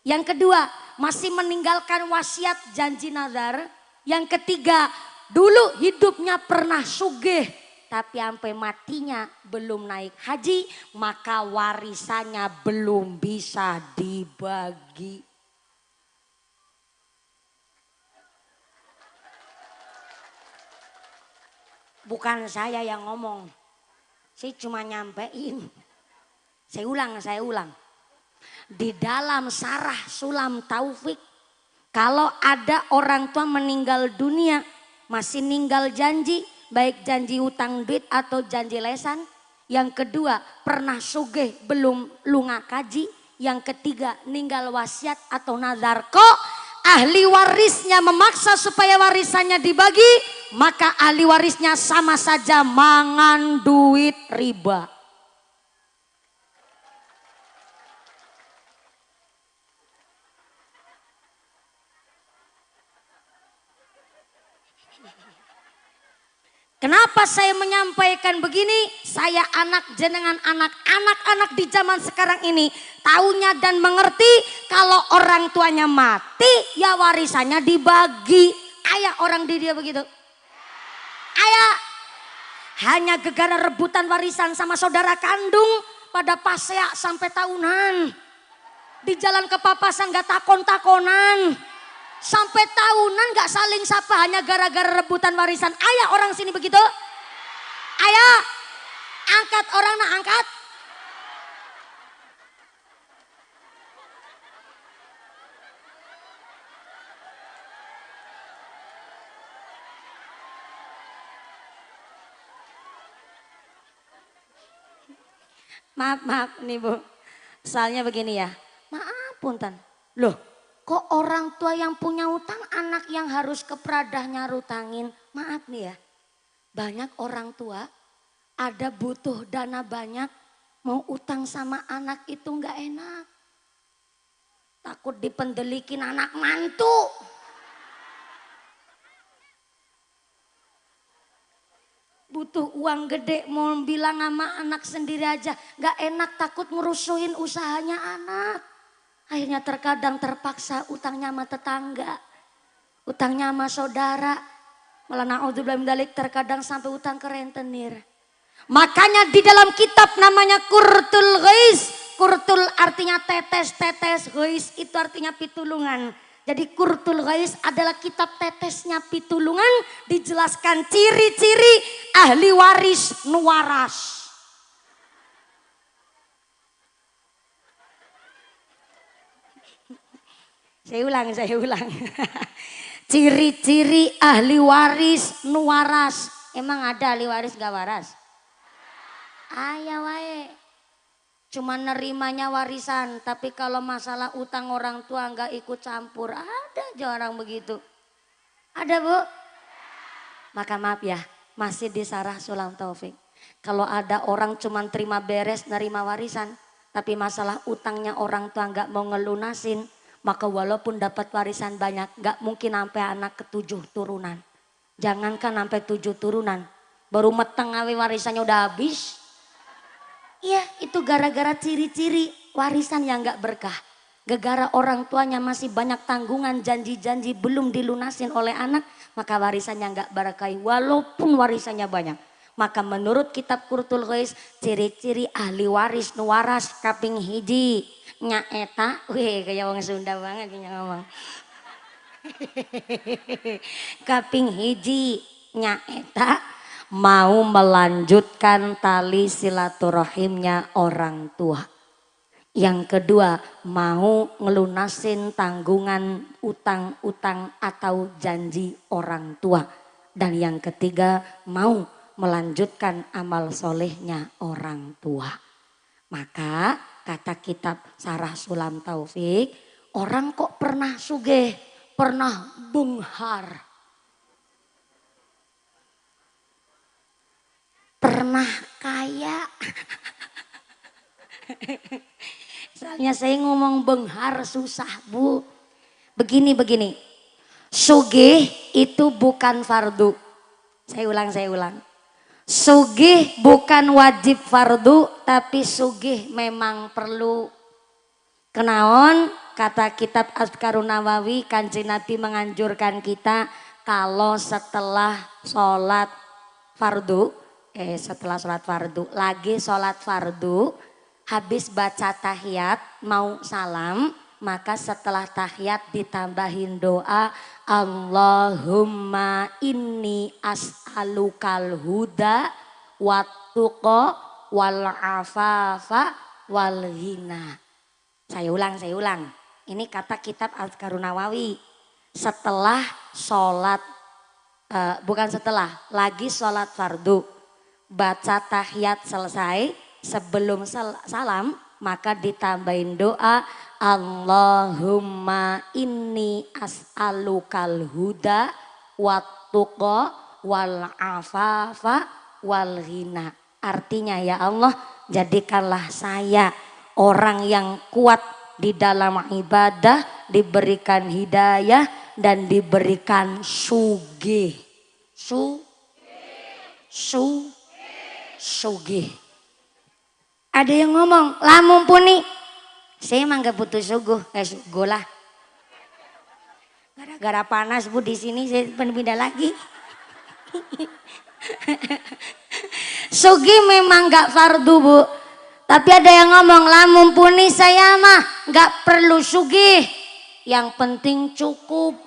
Yang kedua, masih meninggalkan wasiat janji nazar. Yang ketiga, dulu hidupnya pernah sugih, tapi sampai matinya belum naik haji, maka warisannya belum bisa dibagi. Bukan saya yang ngomong, saya cuma nyampein. Saya ulang. Di dalam Sarah Sulam Taufik, kalau ada orang tua meninggal dunia, masih ninggal janji, baik janji utang duit atau janji lesan. Yang kedua, pernah sugih belum lunga kaji. Yang ketiga, ninggal wasiat atau nazar. Kok ahli warisnya memaksa supaya warisannya dibagi, maka ahli warisnya sama saja mangan duit riba. Kenapa saya menyampaikan begini? Saya anak jenengan anak-anak di zaman sekarang ini taunya dan mengerti kalau orang tuanya mati ya warisannya dibagi. Ayah orang di dia begitu. Ayah hanya gegara rebutan warisan sama saudara kandung pada pasea sampai tahunan. Di jalan kepapasan gak takon-takonan. Sampai tahunan gak saling sapa hanya gara-gara rebutan warisan. Ayah orang sini begitu. Ayah angkat orang nak angkat. Maaf nih Bu. Soalnya begini ya. Maaf punten. Loh, kok orang tua yang punya utang anak yang harus kepradahnya rutangin? Maaf nih ya. Banyak orang tua ada butuh dana banyak, mau utang sama anak itu nggak enak. Takut dipendelikin anak mantu. Butuh uang gede mau bilang sama anak sendiri aja nggak enak, takut ngerusuhin usahanya anak. Akhirnya terkadang terpaksa utangnya sama tetangga, utangnya sama saudara. Malah na'udzubillah min dzalik terkadang sampai utang ke rentenir. Makanya di dalam kitab namanya Qurtul Ghais. Qurtul artinya tetes-tetes, Ghais itu artinya pitulungan. Jadi Qurtul Ghais adalah kitab tetesnya pitulungan. Dijelaskan ciri-ciri ahli waris nuwaras. Saya ulang. Ciri-ciri ahli waris nuwaras. Emang ada ahli waris gak waras? Ayah wae. Cuma nerimanya warisan. Tapi kalau masalah utang orang tua gak ikut campur. Ada aja orang begitu. Ada Bu? Maka maaf ya. Masih di Sarah Sulam Taufik. Kalau ada orang cuma terima beres nerima warisan. Tapi masalah utangnya orang tua gak mau ngelunasin. Maka walaupun dapat warisan banyak, gak mungkin sampai anak ke-7 turunan. Jangankan sampai 7 turunan, baru meteng awe warisannya udah habis. Iya, itu gara-gara ciri-ciri warisan yang gak berkah. Gara-gara orang tuanya masih banyak tanggungan, janji-janji belum dilunasin oleh anak, maka warisannya gak berkah walaupun warisannya banyak. Maka menurut kitab Qurtul Ghais, ciri-ciri ahli waris nuwaras kaping hiji. Nyaeta, weh kayak orang Sunda banget yang ngomong. Kaping hiji nyaeta mau melanjutkan tali silaturahimnya orang tua. Yang kedua mau ngelunasin tanggungan utang-utang atau janji orang tua. Dan yang ketiga mau melanjutkan amal solehnya orang tua. Maka kata kitab Sarah Sulam Taufik, orang kok pernah sugih, pernah benghar, pernah kaya. Soalnya saya ngomong benghar susah Bu. Begini. Sugih itu bukan fardu. Saya ulang. Sugih bukan wajib fardu, tapi sugih memang perlu. Kenaon kata kitab Azkarun Nawawi, Kanjeng Nabi menganjurkan kita kalau setelah sholat fardu, setelah sholat fardu, lagi sholat fardu, habis baca tahiyat, mau salam, maka setelah tahiyat ditambahin doa, Allahumma inni as'alukal huda wattuqa wal afafa wal ghina. Saya ulang. Ini kata kitab Azkarun Nawawi. Setelah sholat, bukan setelah, lagi sholat fardu, baca tahiyat selesai, sebelum salam, maka ditambahin doa, Allahumma inni as'alukal huda wattuqa wal afafa wal ghina. Artinya ya Allah, jadikanlah saya orang yang kuat di dalam ibadah, diberikan hidayah dan diberikan sugih. Sugih. Ada yang ngomong, lah mumpuni saya emang gak butuh suguh lah. Gara-gara panas Bu di sini saya pindah lagi. Sugih memang gak fardu Bu. Tapi ada yang ngomong, lah mumpuni saya mah gak perlu sugih. Yang penting cukup.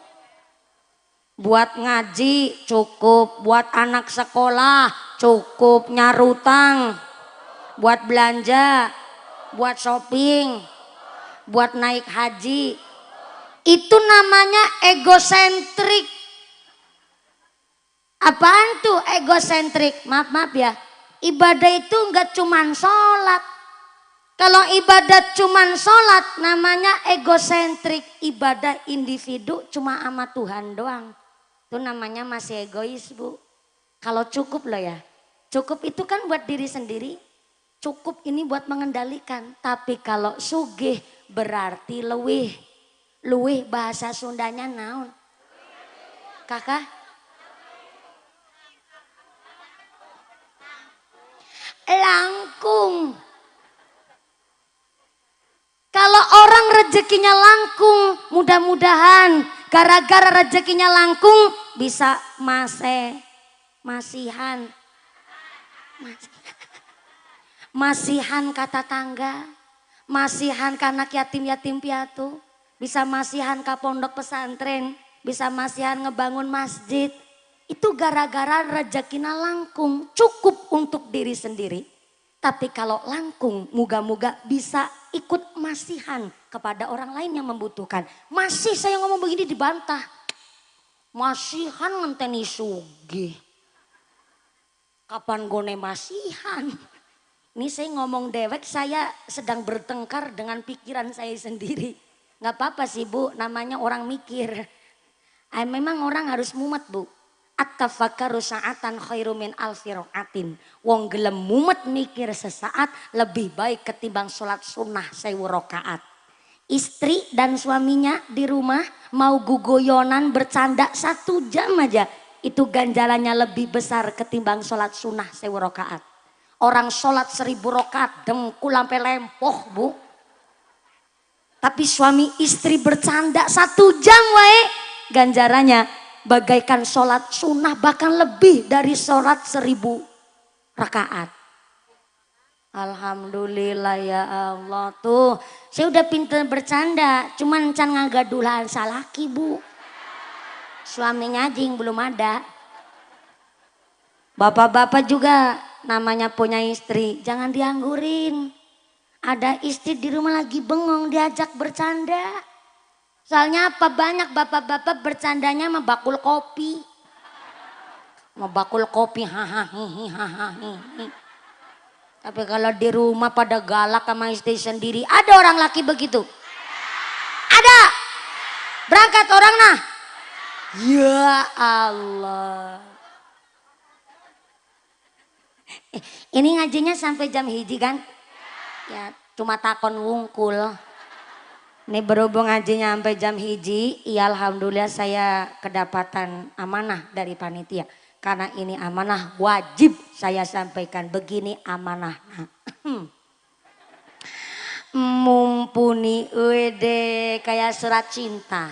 Buat ngaji cukup, buat anak sekolah cukup, nyarutang, buat belanja, buat shopping, buat naik haji. Itu namanya egosentrik. Apaan tuh egosentrik? Maaf ya. Ibadah itu enggak cuman sholat. Kalau ibadah cuman sholat namanya egosentrik. Ibadah individu cuma sama Tuhan doang. Itu namanya masih egois Bu. Kalau cukup loh ya. Cukup itu kan buat diri sendiri. Cukup ini buat mengendalikan. Tapi kalau sugih berarti leuwih. Leuwih bahasa Sundanya naon? Kakak? Langkung. Kalau orang rezekinya langkung, mudah-mudahan gara-gara rezekinya langkung bisa masihan kata tangga, masihan ke anak yatim piatu, bisa masihan ke pondok pesantren, bisa masihan ngebangun masjid. Itu gara-gara rezekinya langkung, cukup untuk diri sendiri. Tapi kalau langkung, moga-moga bisa ikut masihan kepada orang lain yang membutuhkan. Masih saya ngomong begini dibantah. Masihan ngenteni sugih. Kapan gone masihan? Ini saya ngomong dewek, saya sedang bertengkar dengan pikiran saya sendiri. Gak apa-apa sih Bu, namanya orang mikir. Memang orang harus mumet Bu. At-tafakkaru sa'atan khairu min alfi rakaatin. Wong gelem mumet mikir sesaat lebih baik ketimbang sholat sunnah 1000 rakaat. Istri dan suaminya di rumah mau gugoyonan bercanda 1 jam aja. Itu ganjarannya lebih besar ketimbang sholat sunnah 1000 rakaat. Orang sholat 1000 rakaat dengkul sampai lempoh Bu. Tapi suami istri bercanda 1 jam wae ganjarannya bagaikan sholat sunnah, bahkan lebih dari sholat 1000 rakaat. Alhamdulillah ya Allah. Tuh saya udah pintar bercanda, cuman can ngagadulan salaki Bu. Suaminya jing belum ada. Bapak-bapak juga namanya punya istri, jangan dianggurin. Ada istri di rumah lagi bengong diajak bercanda. Soalnya apa, banyak bapak-bapak bercandanya sama bakul kopi. Sama bakul kopi hahaha. Tapi kalau di rumah pada galak sama istri sendiri. Ada orang laki begitu? Ada. Berangkat orang nah. Ya Allah. Ini ngajinya sampai jam hiji kan? Ya cuma takon wungkul. Ini berhubung ngajinya sampai jam hiji, ya alhamdulillah saya kedapatan amanah dari panitia. Karena ini amanah wajib saya sampaikan, begini amanah. Mumpuni uede kayak surat cinta.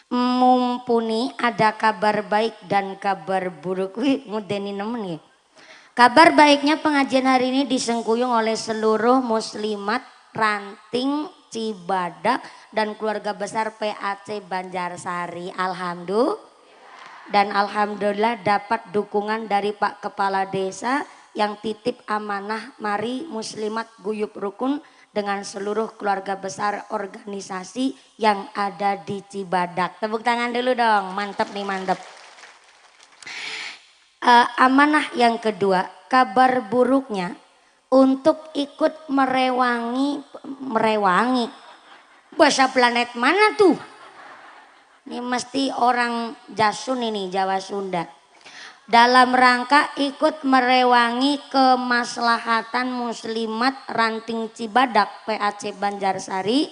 mumpuni ada kabar baik dan kabar buruk. Wih, ngudeni nemen ya. Kabar baiknya pengajian hari ini disengkuyung oleh seluruh muslimat Ranting Cibadak dan keluarga besar PAC Banjarsari. Alhamdulillah dapat dukungan dari Pak Kepala Desa yang titip amanah mari muslimat guyub rukun dengan seluruh keluarga besar organisasi yang ada di Cibadak. Tepuk tangan dulu dong, mantep nih mantep. Amanah yang kedua, kabar buruknya untuk ikut merewangi bahasa planet mana tuh? Ini mesti orang Jasun ini, Jawa Sunda. Dalam rangka ikut merewangi kemaslahatan muslimat Ranting Cibadak PAC Banjarsari,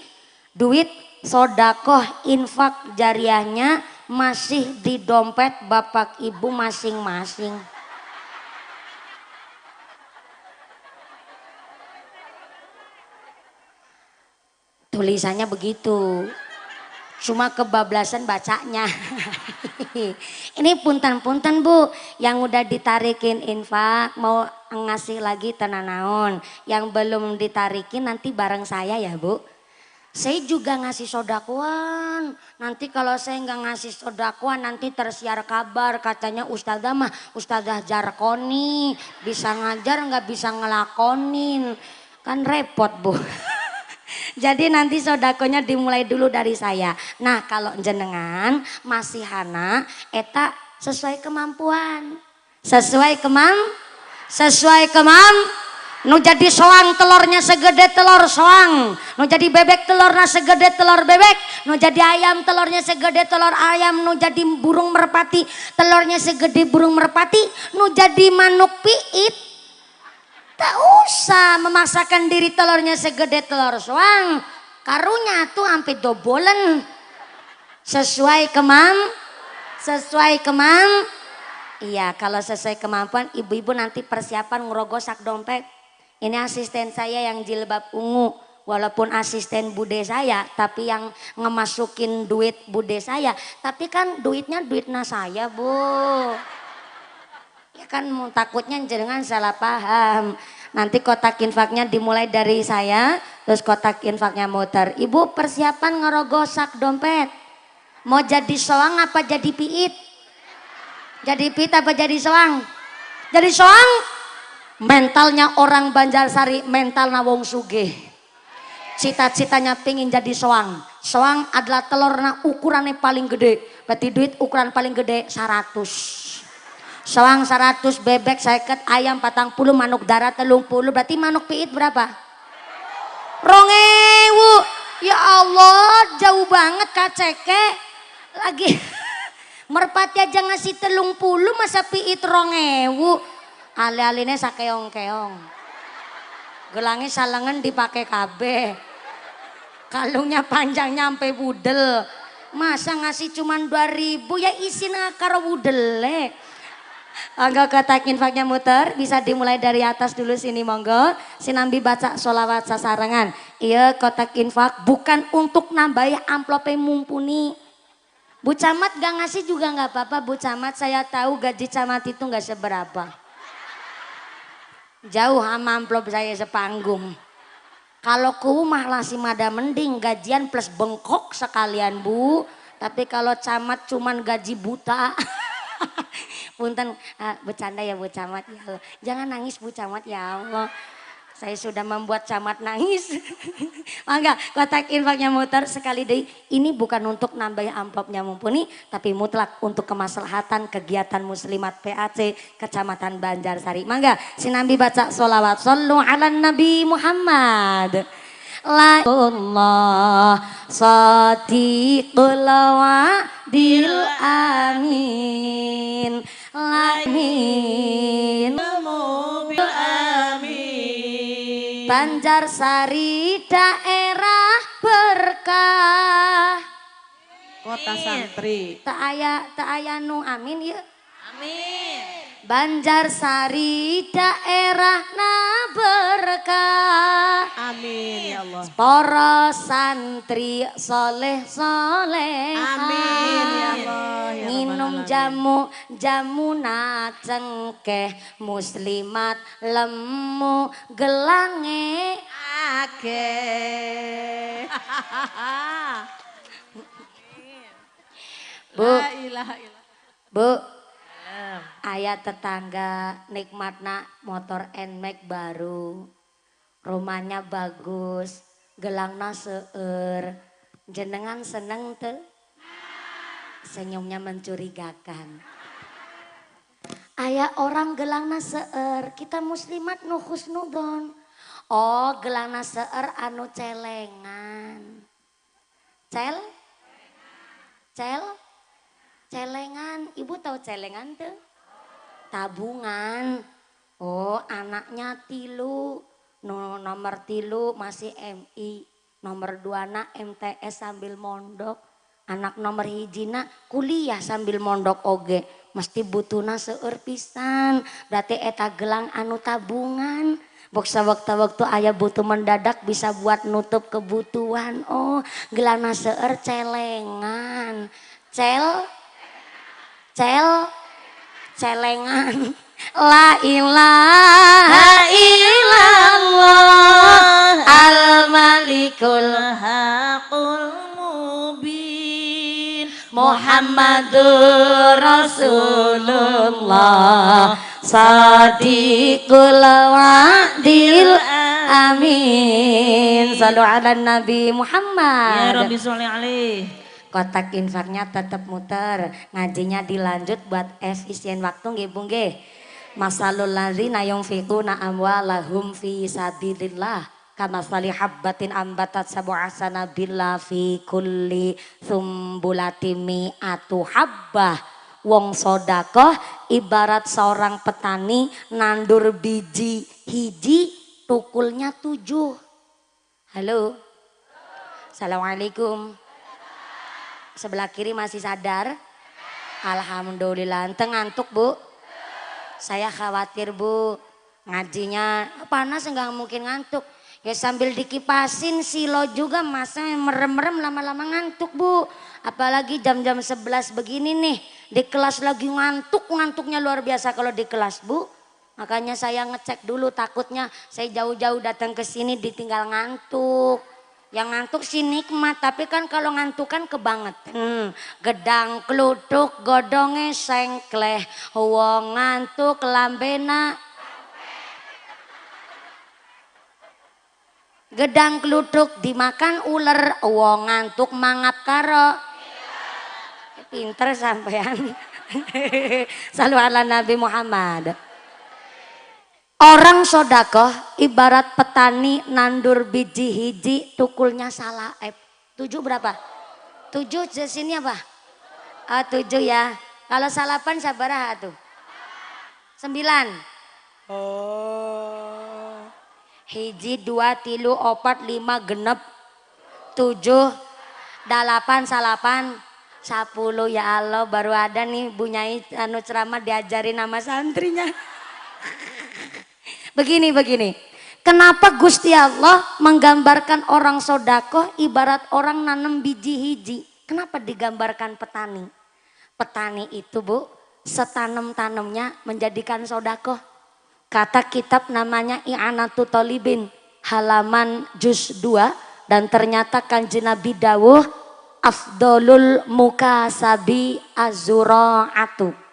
duit sodakoh infak jariahnya masih di dompet bapak ibu masing-masing. Tulisannya begitu. Cuma kebablasan bacanya. Ini punten-punten Bu, yang udah ditarikin infak mau ngasih lagi tenanaon, yang belum ditarikin nanti bareng saya ya Bu. Saya juga ngasih sodakuan, nanti kalau saya nggak ngasih sodakuan nanti tersiar kabar katanya Ustadzah Jarkoni bisa ngajar nggak bisa ngelakonin, kan repot Bu. Jadi nanti sodakonya dimulai dulu dari saya. Nah kalau jenengan masih hana eta sesuai kemampuan. Sesuai nu jadi soang telurnya segede telur soang, nu jadi bebek telurnya segede telur bebek, nu jadi ayam telurnya segede telur ayam, nu jadi burung merpati telurnya segede burung merpati, nu jadi manuk piit. Tak usah memaksakan diri telurnya segede telur soang, karunya tuh sampai dobolen. Sesuai iya, kalau sesuai kemampuan ibu-ibu nanti persiapan ngerogosak dompet. Ini asisten saya yang jilbab ungu, walaupun asisten bude saya tapi yang ngemasukin duit bude saya, tapi kan duitnya saya Bu. Ya kan takutnya jenengan salah paham. Nanti kotak infaknya dimulai dari saya, terus kotak infaknya muter. Ibu persiapan ngerogosak dompet. Mau jadi soang apa jadi piit? Jadi piit apa jadi soang? Jadi soang? Mentalnya orang Banjarsari, mentalnya wong sugih. Cita-citanya pingin jadi soang. Soang adalah telurnya ukurannya paling gede. Berarti duit ukuran paling gede 100. Soang 100, bebek 50, ayam 40, manuk darah 30, berarti manuk piit berapa? 2000. Ya Allah, jauh banget kaceke. Lagi merpati aja ngasih 30, masa piit 2000. Ale-aline sakeong-keong. Gelangnya salengan dipakai kabeh. Kalungnya panjang nyampe budel. Masa ngasih cuman 2000 ya isin akar budele. Monggo kotak infaknya muter, bisa dimulai dari atas dulu sini monggo. Sinambi baca sholawat sasarangan. Iya kotak infak bukan untuk nambahi amplopnya mumpuni. Bu Camat gak ngasih juga gak apa-apa Bu Camat, saya tahu gaji camat itu gak seberapa. Jauh sama amplop saya sepanggung. Kalau ke rumah lah si mada mending gajian plus bengkok sekalian Bu. Tapi kalau camat cuman gaji buta. Punten bercanda ya Bu Camat ya Allah. Jangan nangis Bu Camat ya Allah. Saya sudah membuat camat nangis. Mangga kotak infaknya muter sekali deh. Ini bukan untuk nambah amplopnya mumpuni, tapi mutlak untuk kemaslahatan kegiatan muslimat PAC Kecamatan Banjarsari. Mangga sinambi baca sholawat. Sallu ala Nabi Muhammad. La Allah sadiqul wadil amin. Amin. Banjarsari daerah berkah. Kota santri. Tak aya nu amin ya. Amin. Banjarsari daerah na berkah. Amin ya Allah. Para santri soleh soleh. Amin ya Allah. Ya Minum jamu cengkeh muslimat lemu gelange akeh. Bu, La ilaha illallah. Bu, ayah tetangga nikmatna motor NMAX baru, rumahnya bagus, gelangna seueur, jenengan seneng tuh, senyumnya mencurigakan. Ayah orang gelangna seueur, kita muslimat nu husnudon. Oh gelangna seueur anu celengan, celengan, ibu tahu celengan tuh? Tabungan. Oh anaknya tilu, nomor tilu masih MI, nomor 2 na MTS sambil mondok, anak nomor hijina kuliah sambil mondok oge, mesti butuhna seueur pisan, berarti eta gelang anu tabungan. Boksa waktu ayah butuh mendadak bisa buat nutup kebutuhan. Oh gelangna seueur celengan, celengan. La ilaha illallah al-malikul Haqul mubin Muhammadur Rasulullah Sadiqul wa'dil amin. Salu ala Nabi Muhammad. Ya Rabbi sholli alaih. Kotak infaknya tetap muter, ngajinya dilanjut buat efisien waktu nggih Bu nggih. Masalul ladzina yunfiquna amwalahum fi sabilillah kamathali habbatin ambatat sab'a sanabila fi kulli sumbulatin mi'atu habbah. Wong sodakoh ibarat seorang petani nandur biji hiji tukulnya 7. Halo. Assalamualaikum. Sebelah kiri masih sadar? Alhamdulillah. Ente ngantuk Bu? Saya khawatir Bu. Ngajinya panas enggak mungkin ngantuk. Ya sambil dikipasin silo juga masa merem-merem lama-lama ngantuk Bu. Apalagi jam-jam 11 begini nih. Di kelas lagi ngantuknya luar biasa kalau di kelas Bu. Makanya saya ngecek dulu takutnya saya jauh-jauh datang ke sini ditinggal ngantuk. Yang ngantuk sih nikmat, tapi kan kalau ngantuk kan kebangetan. Gedang kluduk godonge sengkleh, wong ngantuk lambena. Gedang kluduk dimakan ular, wong ngantuk mangap karo. Pinter sampean. Salu ala Nabi Muhammad. Orang sodakoh ibarat petani nandur biji hiji tukulnya salaep. 7 berapa? 7 di sini apa? 7 ya. Kalau salapan sabaraha tuh? 9. Oh. Hiji 2 3 4 5 genep 7 8 salapan 10. Ya Allah baru ada nih Bu Nyai anu ceramah diajarin nama santrinya. Begini. Kenapa Gusti Allah menggambarkan orang sodakoh ibarat orang nanam biji hiji? Kenapa digambarkan petani? Petani itu Bu, setanam-tanamnya menjadikan sodakoh. Kata kitab namanya I'anatul Thalibin, halaman juz 2. Dan ternyata Kanjeng Nabi dawuh, afdolul mukasabi azura'atu.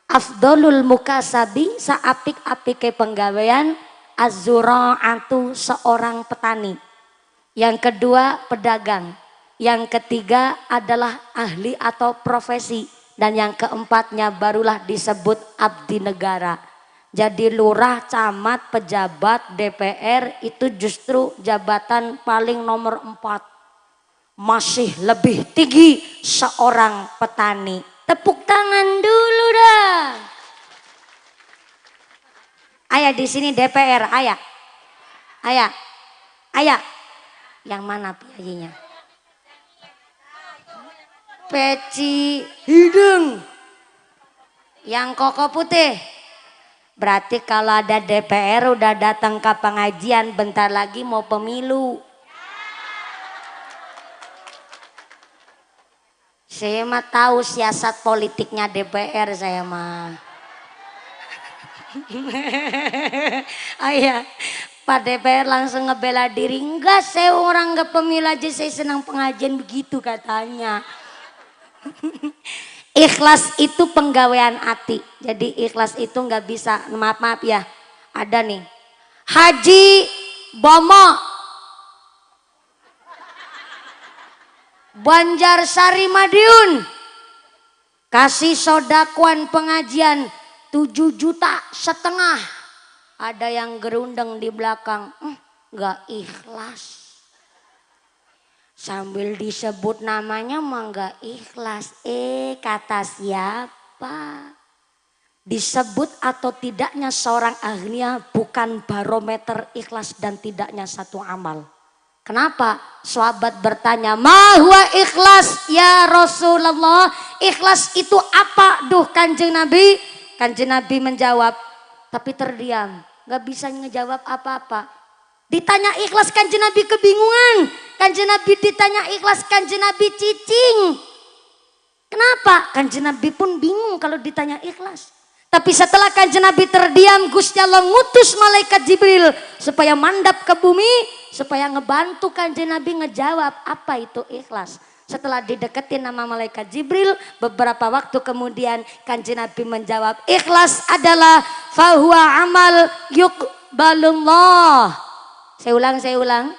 Afdolul mukasabi saapik-apike penggawean azura'atu seorang petani. Yang kedua pedagang. Yang ketiga adalah ahli atau profesi. Dan yang keempatnya barulah disebut abdi negara. Jadi lurah, camat, pejabat, DPR itu justru jabatan paling nomor 4. Masih lebih tinggi seorang petani. Tepuk tangan dulu dah. Ayah di sini DPR, ayah. Yang mana piayinya? Peci hidung. Yang koko putih. Berarti kalau ada DPR udah datang ke pengajian, bentar lagi mau pemilu. Saya mah tahu siasat politiknya DPR saya mah. Oh iya, Pak DPR langsung ngebela diri. Enggak, saya orang nggak pemilu aja saya senang pengajian begitu katanya. Ikhlas itu penggawean hati. Jadi ikhlas itu nggak bisa, maaf ya. Ada nih, Haji Bomo, Banjarsari Madiun, kasih sodakuan pengajian 7,5 juta. Ada yang gerundeng di belakang, nggak ikhlas. Sambil disebut namanya mah nggak ikhlas. Kata siapa? Disebut atau tidaknya seorang agnia bukan barometer ikhlas dan tidaknya satu amal. Kenapa? Sahabat bertanya, "Ma huwa ikhlas ya Rasulullah?" Ikhlas itu apa? Duh Kanjeng Nabi. Kanjeng Nabi menjawab, tapi terdiam, nggak bisa ngejawab apa-apa. Ditanya ikhlas Kanjeng Nabi kebingungan. Kanjeng Nabi ditanya ikhlas, Kanjeng Nabi cicing. Kenapa? Kanjeng Nabi pun bingung kalau ditanya ikhlas. Tapi setelah Kanjeng Nabi terdiam, Gusti Allah ngutus malaikat Jibril supaya mandap ke bumi, supaya ngebantu Kanjeng Nabi ngejawab apa itu ikhlas. Setelah dideketin nama malaikat Jibril, beberapa waktu kemudian Kanjeng Nabi menjawab, ikhlas adalah fahuwa amal yuqbalullah. Saya ulang.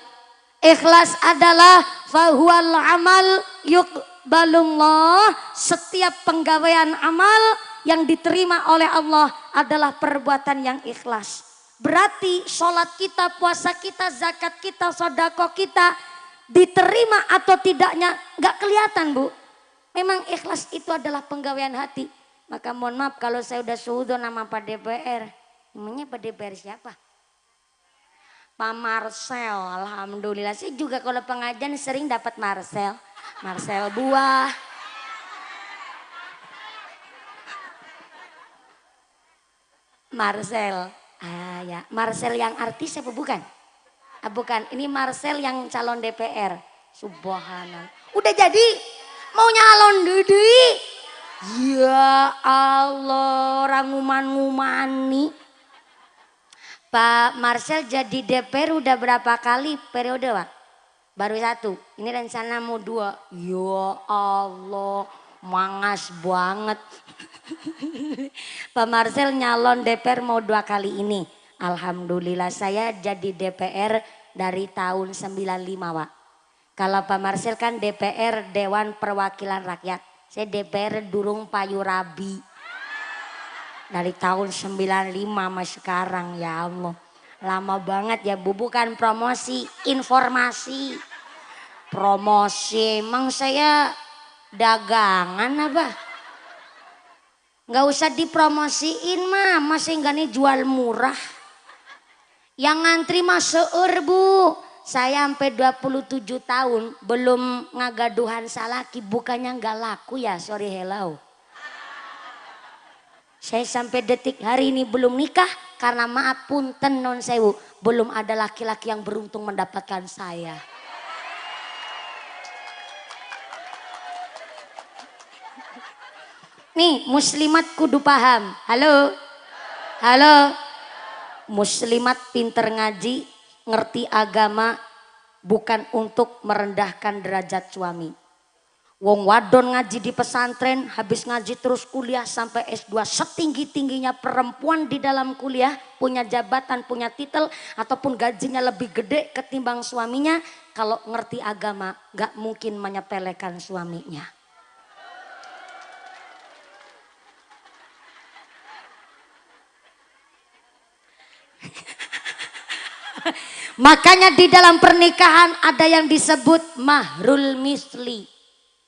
Ikhlas adalah fahuwal amal yuqbalullah. Setiap penggawaian amal yang diterima oleh Allah adalah perbuatan yang ikhlas. Berarti sholat kita, puasa kita, zakat kita, sedekah kita diterima atau tidaknya gak kelihatan, Bu. Memang ikhlas itu adalah penggawaian hati. Maka mohon maaf kalau saya udah suudon nama Pak DPR. Namanya Pak DPR siapa? Pak Marcel, alhamdulillah. Saya juga kalau pengajian sering dapat Marcel. Marcel buah. Marcel. Ya, Marcel yang artis apa bukan? Bukan, ini Marcel yang calon DPR. Subhanallah. Udah jadi? Mau nyalon Dede? Ya Allah, orang nguman-ngumani. Pak Marcel jadi DPR udah berapa kali periode, Pak? Baru 1. Ini rencana mau 2. Ya Allah, mangas banget. Pak Marcel nyalon DPR mau 2 kali ini. Alhamdulillah saya jadi DPR dari tahun 95, Pak. Kalau Pak Marcel kan DPR Dewan Perwakilan Rakyat. Saya DPR Durung Payu Rabi. Dari tahun 95 sama sekarang, ya Allah. Lama banget ya Bu, bukan promosi, informasi. Promosi, emang saya dagangan apa? Nggak usah dipromosiin mah, masih enggak nih jual murah. Yang ngantri mah seueur Bu. Saya sampai 27 tahun belum ngagaduhan salaki, bukannya nggak laku ya, sorry hello. Saya sampai detik hari ini belum nikah karena maaf punten non sewu, belum ada laki-laki yang beruntung mendapatkan saya. Nih muslimat kudu paham. Halo. Muslimat pinter ngaji, ngerti agama, bukan untuk merendahkan derajat suami. Wong wadon ngaji di pesantren, habis ngaji terus kuliah sampai S2, setinggi-tingginya perempuan di dalam kuliah, punya jabatan, punya titel, ataupun gajinya lebih gede ketimbang suaminya. Kalau ngerti agama, gak mungkin menyepelekan suaminya. Makanya di dalam pernikahan ada yang disebut mahrul misli.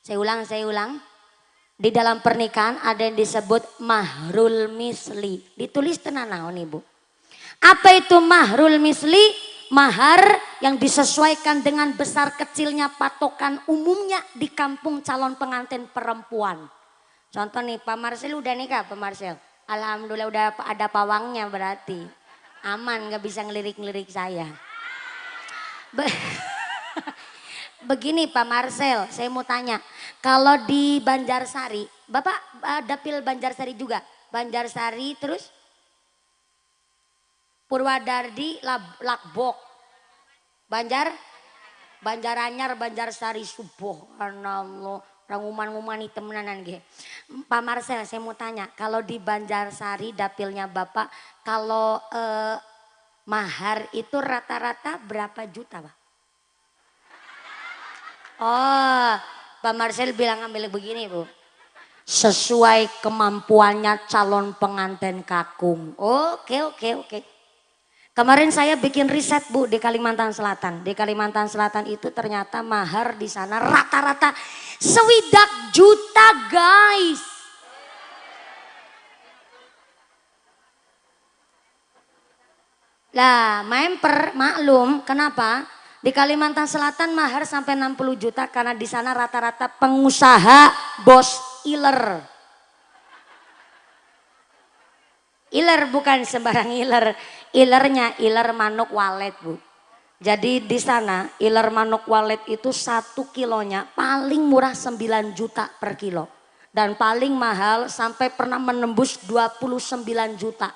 Saya ulang. Di dalam pernikahan ada yang disebut mahrul misli. Ditulis tenan naon Ibu. Apa itu mahrul misli? Mahar yang disesuaikan dengan besar kecilnya patokan umumnya di kampung calon pengantin perempuan. Contoh nih, Pak Marcel udah nikah, Pak Marcel. Alhamdulillah udah ada pawangnya berarti. Aman gak bisa ngelirik-ngelirik saya. Begini Pak Marcel, saya mau tanya. Kalau di Banjarsari, Bapak dapil Banjarsari juga? Banjarsari terus? Purwadardi, Lakbok. Banjaranyar, Banjarsari, subhanallah. Orang nguman-ngumani temenanan gitu. Pak Marcel saya mau tanya, kalau di Banjarsari dapilnya Bapak, kalau mahar itu rata-rata berapa juta Pak? Oh, Pak Marcel bilang ambil begini Bu. Sesuai kemampuannya calon pengantin kakung. Oke. Kemarin saya bikin riset Bu di Kalimantan Selatan. Di Kalimantan Selatan itu ternyata mahar di sana rata-rata 1 juta guys. Lah memper maklum kenapa? Di Kalimantan Selatan mahar sampai 60 juta karena di sana rata-rata pengusaha bos iler. Iler bukan sembarang iler, ilernya iler manuk walet Bu. Jadi di sana iler manuk walet itu 1 kilonya paling murah 9 juta per kilo. Dan paling mahal sampai pernah menembus 29 juta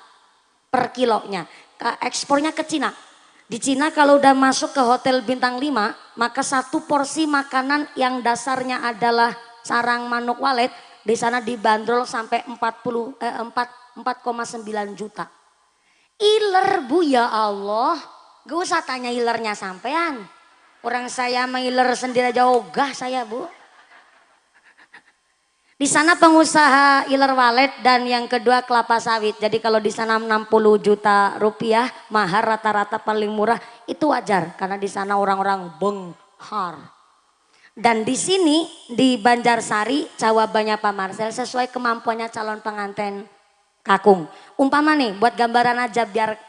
per kilonya. Ekspornya ke Cina. Di Cina kalau udah masuk ke hotel bintang 5, maka 1 porsi makanan yang dasarnya adalah sarang manuk walet di sana dibanderol sampai 4,9 juta. Iler Bu ya Allah. Gak usah tanya ilernya sampean. Orang saya sama iler sendiri aja ogah saya Bu. Di sana pengusaha iler walet dan yang kedua kelapa sawit. Jadi kalau di sana 60 juta rupiah mahar rata-rata paling murah itu wajar. Karena di sana orang-orang benghar. Dan di sini di Banjarsari jawabannya Pak Marcel sesuai kemampuannya calon pengantin kakung. Umpama nih buat gambaran aja biar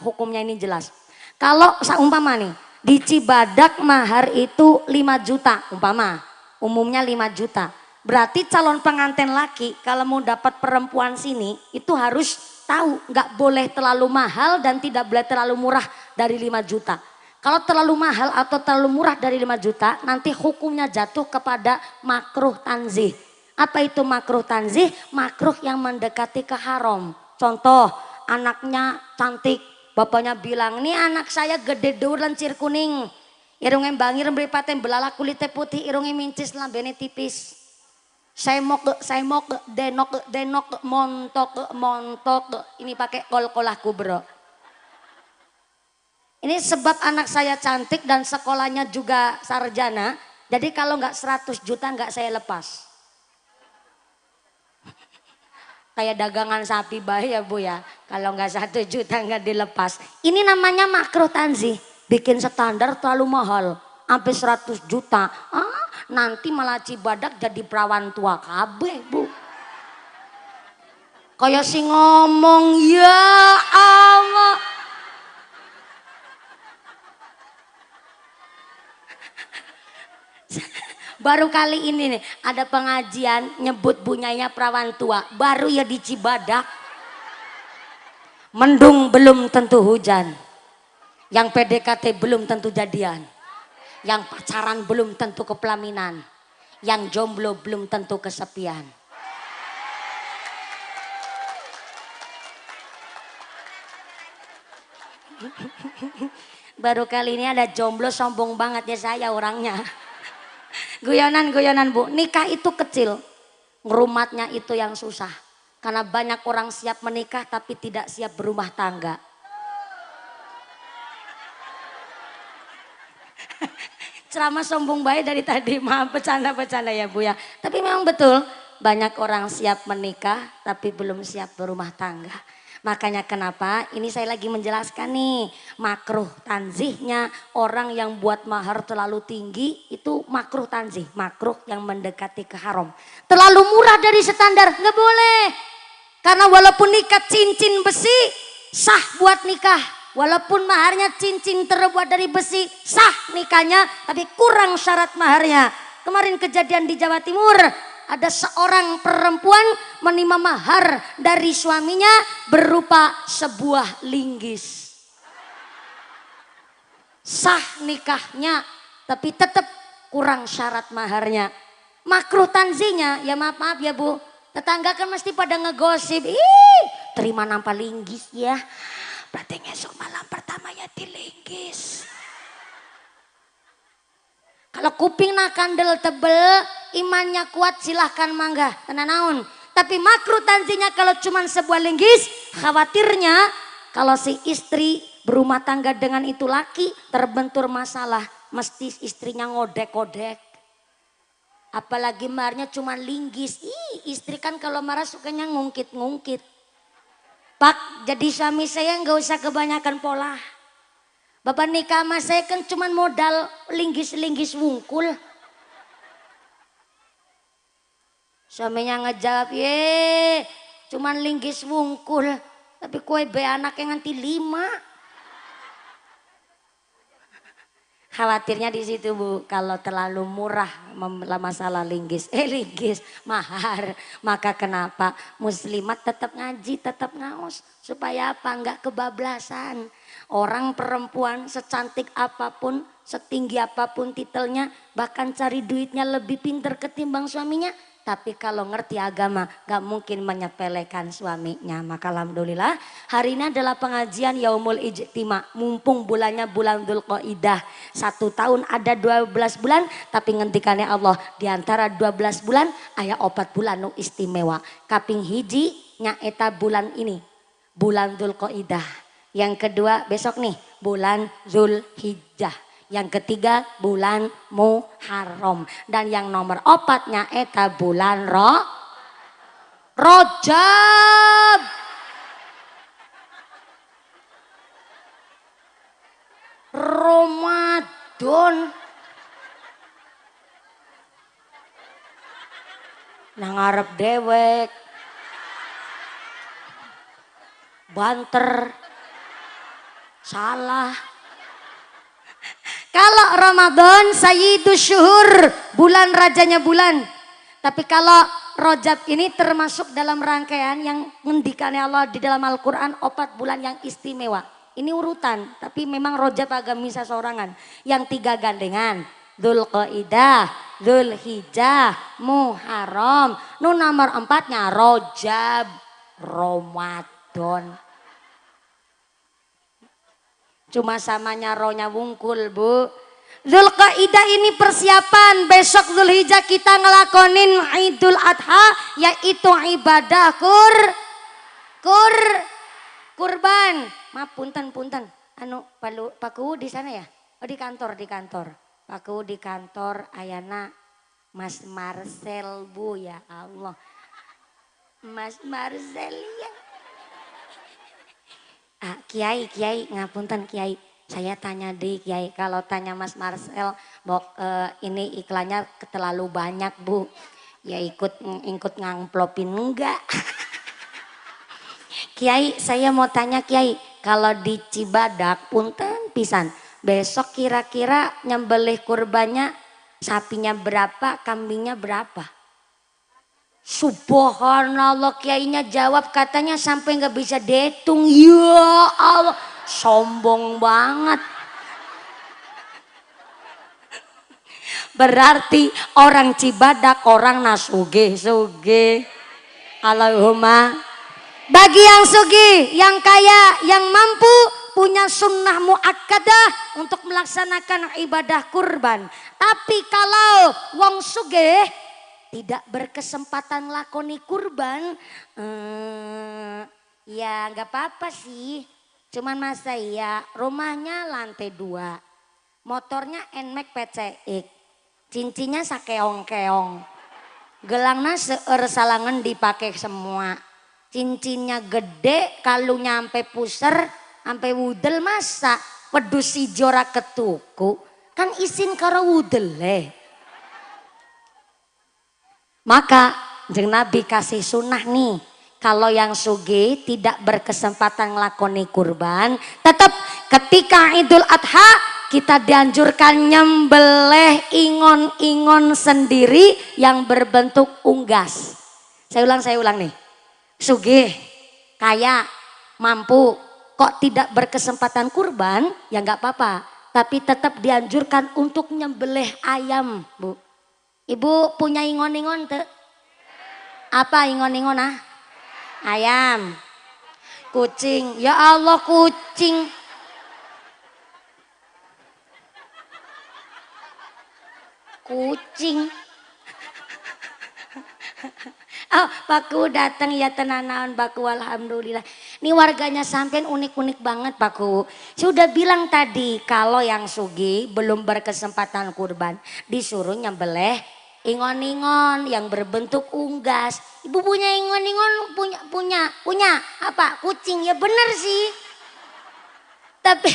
hukumnya ini jelas. Kalau umpama nih di Cibadak mahar itu 5 juta umpama. Umumnya 5 juta. Berarti calon pengantin laki kalau mau dapat perempuan sini itu harus tahu nggak boleh terlalu mahal dan tidak boleh terlalu murah dari 5 juta. Kalau terlalu mahal atau terlalu murah dari 5 juta nanti hukumnya jatuh kepada makruh tanzih. Apa itu makruh tanzih? Makruh yang mendekati ke haram. Contoh anaknya cantik, bapaknya bilang, "Nih anak saya gede dur lencir kuning. Irungnya bangir meripaten belalak kulitnya putih, irungnya mincis lambene tipis. Saya mau denok, montok. Ini pakai kol-kolahku bro." Ini sebab anak saya cantik dan sekolahnya juga sarjana. Jadi kalau nggak 100 juta nggak saya lepas. Kayak dagangan sapi bayi ya Bu ya. Kalau nggak 1 juta nggak dilepas. Ini namanya makruh tanzih. Bikin standar terlalu mahal. Sampai 100 juta. Nanti malah Cibadak jadi perawan tua kabeh Bu. Kayak si ngomong ya Allah. Baru kali ini nih ada pengajian nyebut bunyanya perawan tua. Baru ya di Cibadak. Mendung belum tentu hujan. Yang PDKT belum tentu jadian. Yang pacaran belum tentu kepelaminan. Yang jomblo belum tentu kesepian. Baru kali ini ada jomblo sombong banget ya saya orangnya. Guyonan Bu, nikah itu kecil, ngerumatnya itu yang susah. Karena banyak orang siap menikah tapi tidak siap berumah tangga. Ceramah sombong baik dari tadi, maaf bercanda-bercanda ya Bu ya. Tapi memang betul, banyak orang siap menikah tapi belum siap berumah tangga. Makanya kenapa ini saya lagi menjelaskan nih makruh tanzihnya orang yang buat mahar terlalu tinggi itu makruh tanzih. Makruh yang mendekati ke haram. Terlalu murah dari standar nggak boleh. Karena walaupun nikah cincin besi sah buat nikah. Walaupun maharnya cincin terbuat dari besi sah nikahnya tapi kurang syarat maharnya. Kemarin kejadian di Jawa Timur ada seorang perempuan menerima mahar dari suaminya berupa sebuah linggis. Sah nikahnya, tapi tetap kurang syarat maharnya. Makruh tanzinya, ya maaf ya Bu, tetangga kan mesti pada ngegosip, ih terima nampak linggis ya, berarti ngesok malam pertama ya dilinggis. Kalau kuping nak kandel tebel, imannya kuat silahkan mangga, tenan naon. Tapi makruh tanzinya kalau cuma sebuah linggis, khawatirnya kalau si istri berumah tangga dengan itu laki terbentur masalah, mesti istrinya ngodek-kodek. Apalagi marahnya cuma linggis. Ih, istri kan kalau marah sukanya ngungkit-ngungkit. Pak, jadi suami saya nggak usah kebanyakan pola. Bapak nikah sama saya kan cuma modal linggis-linggis wungkul. Suaminya ngejawab, ye, cuma linggis wungkul. Tapi kue be anak yang nganti 5. Khawatirnya di situ Bu, kalau terlalu murah masalah linggis mahar, maka kenapa muslimat tetap ngaji, tetap ngaos, supaya apa? Enggak kebablasan. Orang perempuan secantik apapun, setinggi apapun titelnya, bahkan cari duitnya lebih pinter ketimbang suaminya. Tapi kalau ngerti agama gak mungkin menyepelekan suaminya. Maka alhamdulillah hari ini adalah pengajian Yaumul Ijtima. Mumpung bulannya bulan Dzulqa'dah. 1 tahun ada 12 bulan. Tapi ngendikannya Allah di antara 12 bulan aya 4 bulan nu istimewa. Kaping hiji nyaeta bulan ini. Bulan Dzulqa'dah. Yang kedua besok nih bulan Zulhijjah. Yang ketiga bulan Muharram. Dan yang nomor 4 eta bulan Rajab. Ramadan. Nang ngarep dewek. Banter. Salah. Kalau Ramadan Sayyidus Syuhur, bulan rajanya bulan. Tapi kalau Rajab ini termasuk dalam rangkaian yang ngendikannya Allah di dalam Al-Quran 4 bulan yang istimewa. Ini urutan, tapi memang Rajab agak bisa sorangan. Yang 3 gandengan, Dzulqa'dah, Dzulhijjah, Muharram. Nu nomor 4-nya Rajab, Ramadan. Cuma samanya rohnya wungkul Bu. Dzulqa'dah ini persiapan besok Dzulhijjah kita ngelakonin Idul Adha, yaitu ibadah kurban. Maaf punten. Anu Paku di sana ya? Oh di kantor. Paku di kantor ayana Mas Marcel Bu, ya Allah. Mas Marcel ya. Kiai ngapunten Kiai, saya tanya di Kiai, kalau tanya Mas Marcel ini iklannya terlalu banyak Bu, ya ikut ngamplopin enggak? Kiai, saya mau tanya Kiai, kalau di Cibadak punten pisan, besok kira-kira nyembelih kurbannya sapinya berapa, kambingnya berapa? Subhanallah, kiainya jawab katanya sampai nggak bisa dihitung. Ya Allah, sombong banget. Berarti orang Cibadak orang nasuge. Allahumma. Bagi yang sugih, yang kaya, yang mampu punya sunnah muakkadah untuk melaksanakan ibadah kurban. Tapi kalau wong sugih tidak berkesempatan lakoni kurban, ya nggak apa-apa sih. Cuman masa ya rumahnya lantai 2, motornya NMAX PCX, cincinnya sakeong-keong, gelangnya salangan dipakai semua, cincinnya gede, kalungnya sampai puser, sampai wudel, masa pedus si jora ketuku, kan isin karo wudel Maka jeung Nabi kasih sunnah nih, kalau yang sugih tidak berkesempatan ngelakoni kurban, tetap ketika Idul Adha kita dianjurkan nyembelih ingon-ingon sendiri yang berbentuk unggas. Saya ulang nih. Sugih, kaya, mampu, kok tidak berkesempatan kurban, ya nggak apa-apa. Tapi tetap dianjurkan untuk nyembelih ayam, Bu. Ibu punya ingon-ingon tuh? Apa ingon-ingon ah? Ayam. Kucing, ya Allah kucing. Kucing. Oh, Paku datang ya tenanawan Paku, alhamdulillah. Ini warganya sampean unik-unik banget Paku. Sudah bilang tadi kalau yang sugih belum berkesempatan kurban disuruh nyembelih ingon-ingon yang berbentuk unggas. Ibu punya ingon-ingon, punya apa? Kucing, ya bener sih. Tapi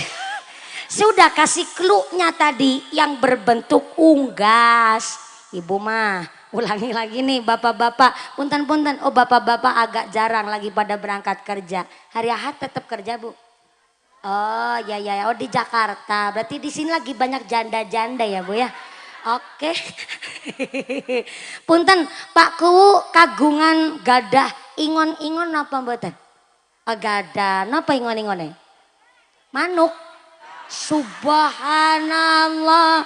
sudah kasih clue-nya tadi yang berbentuk unggas. Ibu mah ulangi lagi nih bapak-bapak, punten-punten. Oh bapak-bapak agak jarang lagi pada berangkat kerja. Hari Ahad tetap kerja Bu? Oh ya, oh di Jakarta. Berarti di sini lagi banyak janda-janda ya Bu ya? Oke. Punten Pak Ku kagungan gadah ingon-ingon apa mboten? Oh, gadah, napa ingon-ingone? Manuk. Subhanallah.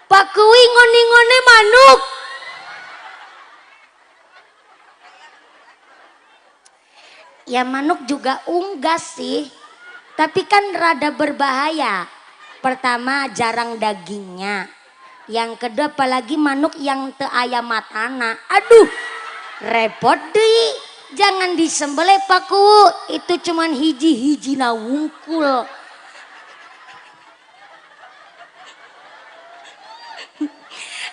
Pak Ku ingon-ingone manuk. Ya manuk juga unggas sih. Tapi kan rada berbahaya. Pertama jarang dagingnya. Yang kedua apalagi manuk yang teu aya matana. Aduh, repot deh. Jangan disembelih Pak Ku. Itu cuman hiji-hiji na wungkul.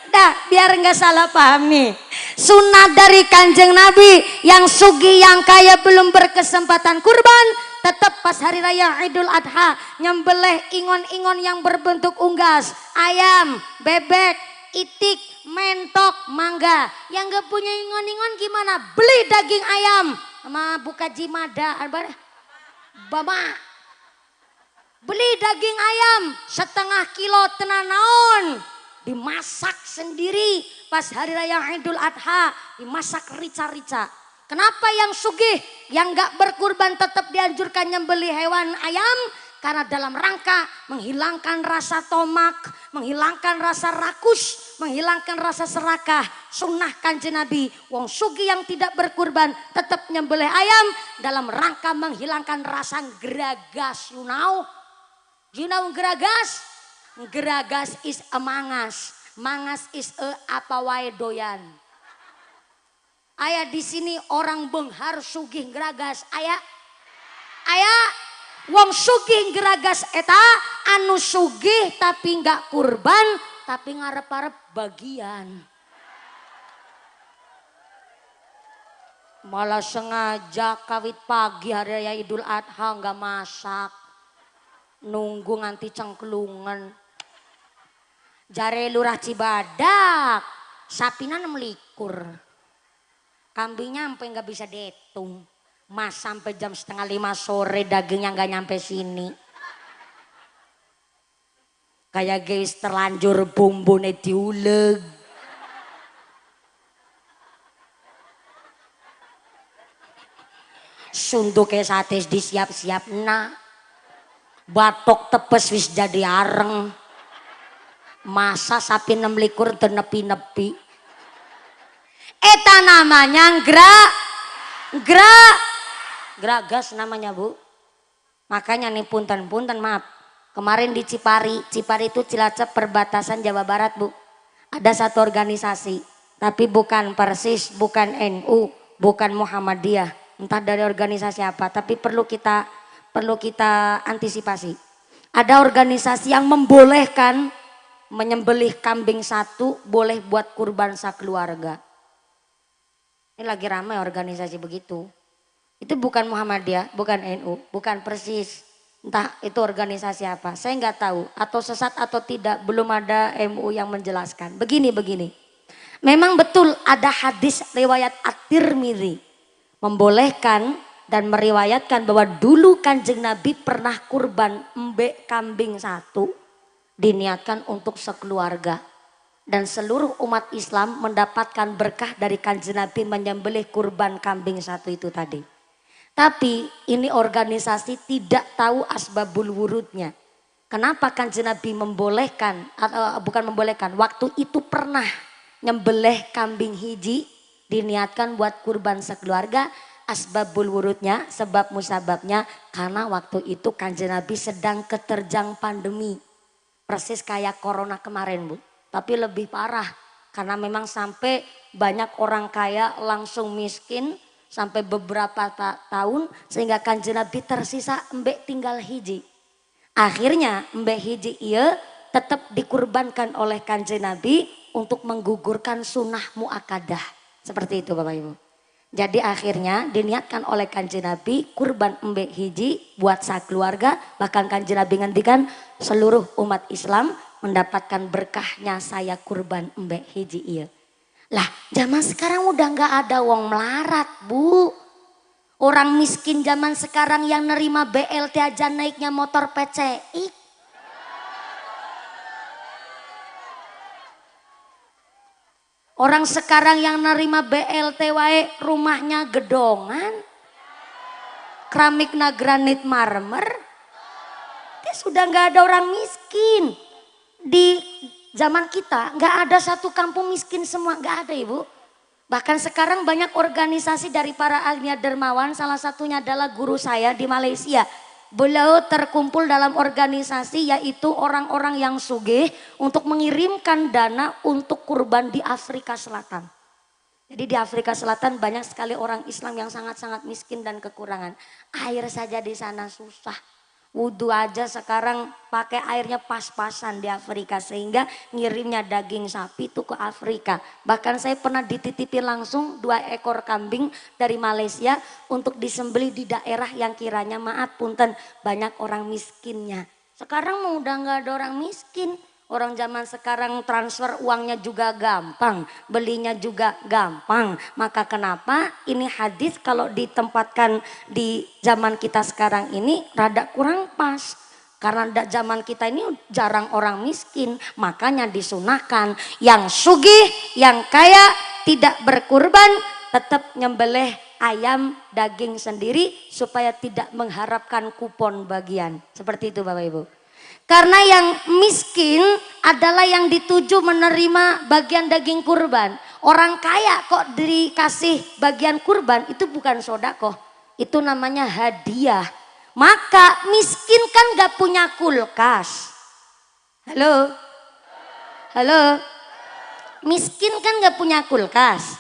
Dah, biar nggak salah paham nih. Sunnah dari Kanjeng Nabi yang sugih yang kaya belum berkesempatan kurban, tetap pas hari raya Idul Adha nyembelih ingon-ingon yang berbentuk unggas, ayam, bebek, itik, mentok, mangga. Yang gak punya ingon-ingon gimana? Beli daging ayam sama buka jimada, bama. Beli daging ayam setengah kilo tenanaon, dimasak sendiri pas hari raya Idul Adha, dimasak rica-rica. Kenapa yang sugih yang gak berkurban tetap dianjurkan nyembelih hewan ayam? Karena dalam rangka menghilangkan rasa tomak, menghilangkan rasa rakus, menghilangkan rasa serakah. Sunnah Kanjeng Nabi, wong sugih yang tidak berkurban tetap nyembelih ayam dalam rangka menghilangkan rasa geragas. You know geragas? Geragas is a mangas. Mangas is a apa wae doyan. Aya di sini orang benghar sugih geragas. Aya wong sugih geragas eta anu sugih tapi nggak kurban tapi ngarep-arep bagian. Malah sengaja kawit pagi hari raya Idul Adha nggak masak. Nunggu nganti cengklungan. Jare lurah Cibadak, sapina 6 likur. Kambingnya sampai nggak bisa dihitung. Mas sampai jam 4:30 sore dagingnya nggak nyampe sini. Kayak guys terlanjur bumbune diuleg. Sunduke sate disiap-siap nah. Batok tepes wis jadi areng. Masa sapi 6 likur tenepi-nepi. Eta namanya geragas namanya Bu. Makanya nih punten maaf. Kemarin di Cipari itu Cilacap perbatasan Jawa Barat Bu. Ada satu organisasi. Tapi bukan Persis, bukan NU, bukan Muhammadiyah. Entah dari organisasi apa. Tapi perlu kita antisipasi. Ada organisasi yang membolehkan menyembelih kambing satu boleh buat kurban sakeluarga. Ini lagi ramai organisasi begitu. Itu bukan Muhammadiyah, bukan NU, bukan Persis. Entah itu organisasi apa, saya nggak tahu. Atau sesat atau tidak, belum ada MU yang menjelaskan. Begini. Memang betul ada hadis riwayat At-Tirmidzi membolehkan dan meriwayatkan bahwa dulu Kanjeng Nabi pernah kurban embek kambing satu. diniatkan untuk sekeluarga. Dan seluruh umat Islam mendapatkan berkah dari Kanjeng Nabi menyembelih kurban kambing satu itu tadi. Tapi ini organisasi tidak tahu asbabul wurudnya. Kenapa Kanjeng Nabi membolehkan, atau bukan membolehkan, waktu itu pernah nyembelih kambing hiji diniatkan buat kurban sekeluarga. Asbabul wurudnya, sebab musababnya, karena waktu itu Kanjeng Nabi sedang keterjang pandemi. Persis kayak corona kemarin, Bu. Tapi lebih parah karena memang sampai banyak orang kaya langsung miskin sampai beberapa tahun sehingga Kanjeng Nabi tersisa embek tinggal hiji. Akhirnya embek hiji iya tetap dikurbankan oleh Kanjeng Nabi untuk menggugurkan sunnah muakadah. Seperti itu Bapak Ibu. Jadi akhirnya diniatkan oleh Kanjeng Nabi kurban embek hiji buat sakeluarga, bahkan Kanjeng Nabi ngendikan seluruh umat Islam mendapatkan berkahnya saya kurban embek hiji iya. Lah zaman sekarang udah nggak ada wong melarat Bu. Orang miskin zaman sekarang yang nerima BLT aja naiknya motor PCX. Orang sekarang yang nerima BLT wae rumahnya gedongan. Keramiknya granit marmer. Dia sudah nggak ada orang miskin. Di zaman kita nggak ada satu kampung miskin semua, nggak ada Ibu. Bahkan sekarang banyak organisasi dari para agnia dermawan, salah satunya adalah guru saya di Malaysia. Beliau terkumpul dalam organisasi yaitu orang-orang yang sugih untuk mengirimkan dana untuk kurban di Afrika Selatan. Jadi di Afrika Selatan banyak sekali orang Islam yang sangat-sangat miskin dan kekurangan. Air saja di sana susah. Wudhu aja sekarang pakai airnya pas-pasan di Afrika sehingga ngirimnya daging sapi itu ke Afrika. Bahkan saya pernah dititipin langsung 2 ekor kambing dari Malaysia untuk disembelih di daerah yang kiranya maaf punten banyak orang miskinnya. Sekarang mau udah nggak ada orang miskin. Orang zaman sekarang transfer uangnya juga gampang, belinya juga gampang. Maka kenapa ini hadis kalau ditempatkan di zaman kita sekarang ini rada kurang pas. Karena zaman kita ini jarang orang miskin, makanya disunahkan yang sugih, yang kaya tidak berkurban, tetap nyembelih ayam daging sendiri supaya tidak mengharapkan kupon bagian. Seperti itu Bapak Ibu. Karena yang miskin adalah yang dituju menerima bagian daging kurban. Orang kaya kok dikasih bagian kurban itu bukan sodako. Itu namanya hadiah. Maka miskin kan gak punya kulkas. Halo? Halo? Miskin kan gak punya kulkas.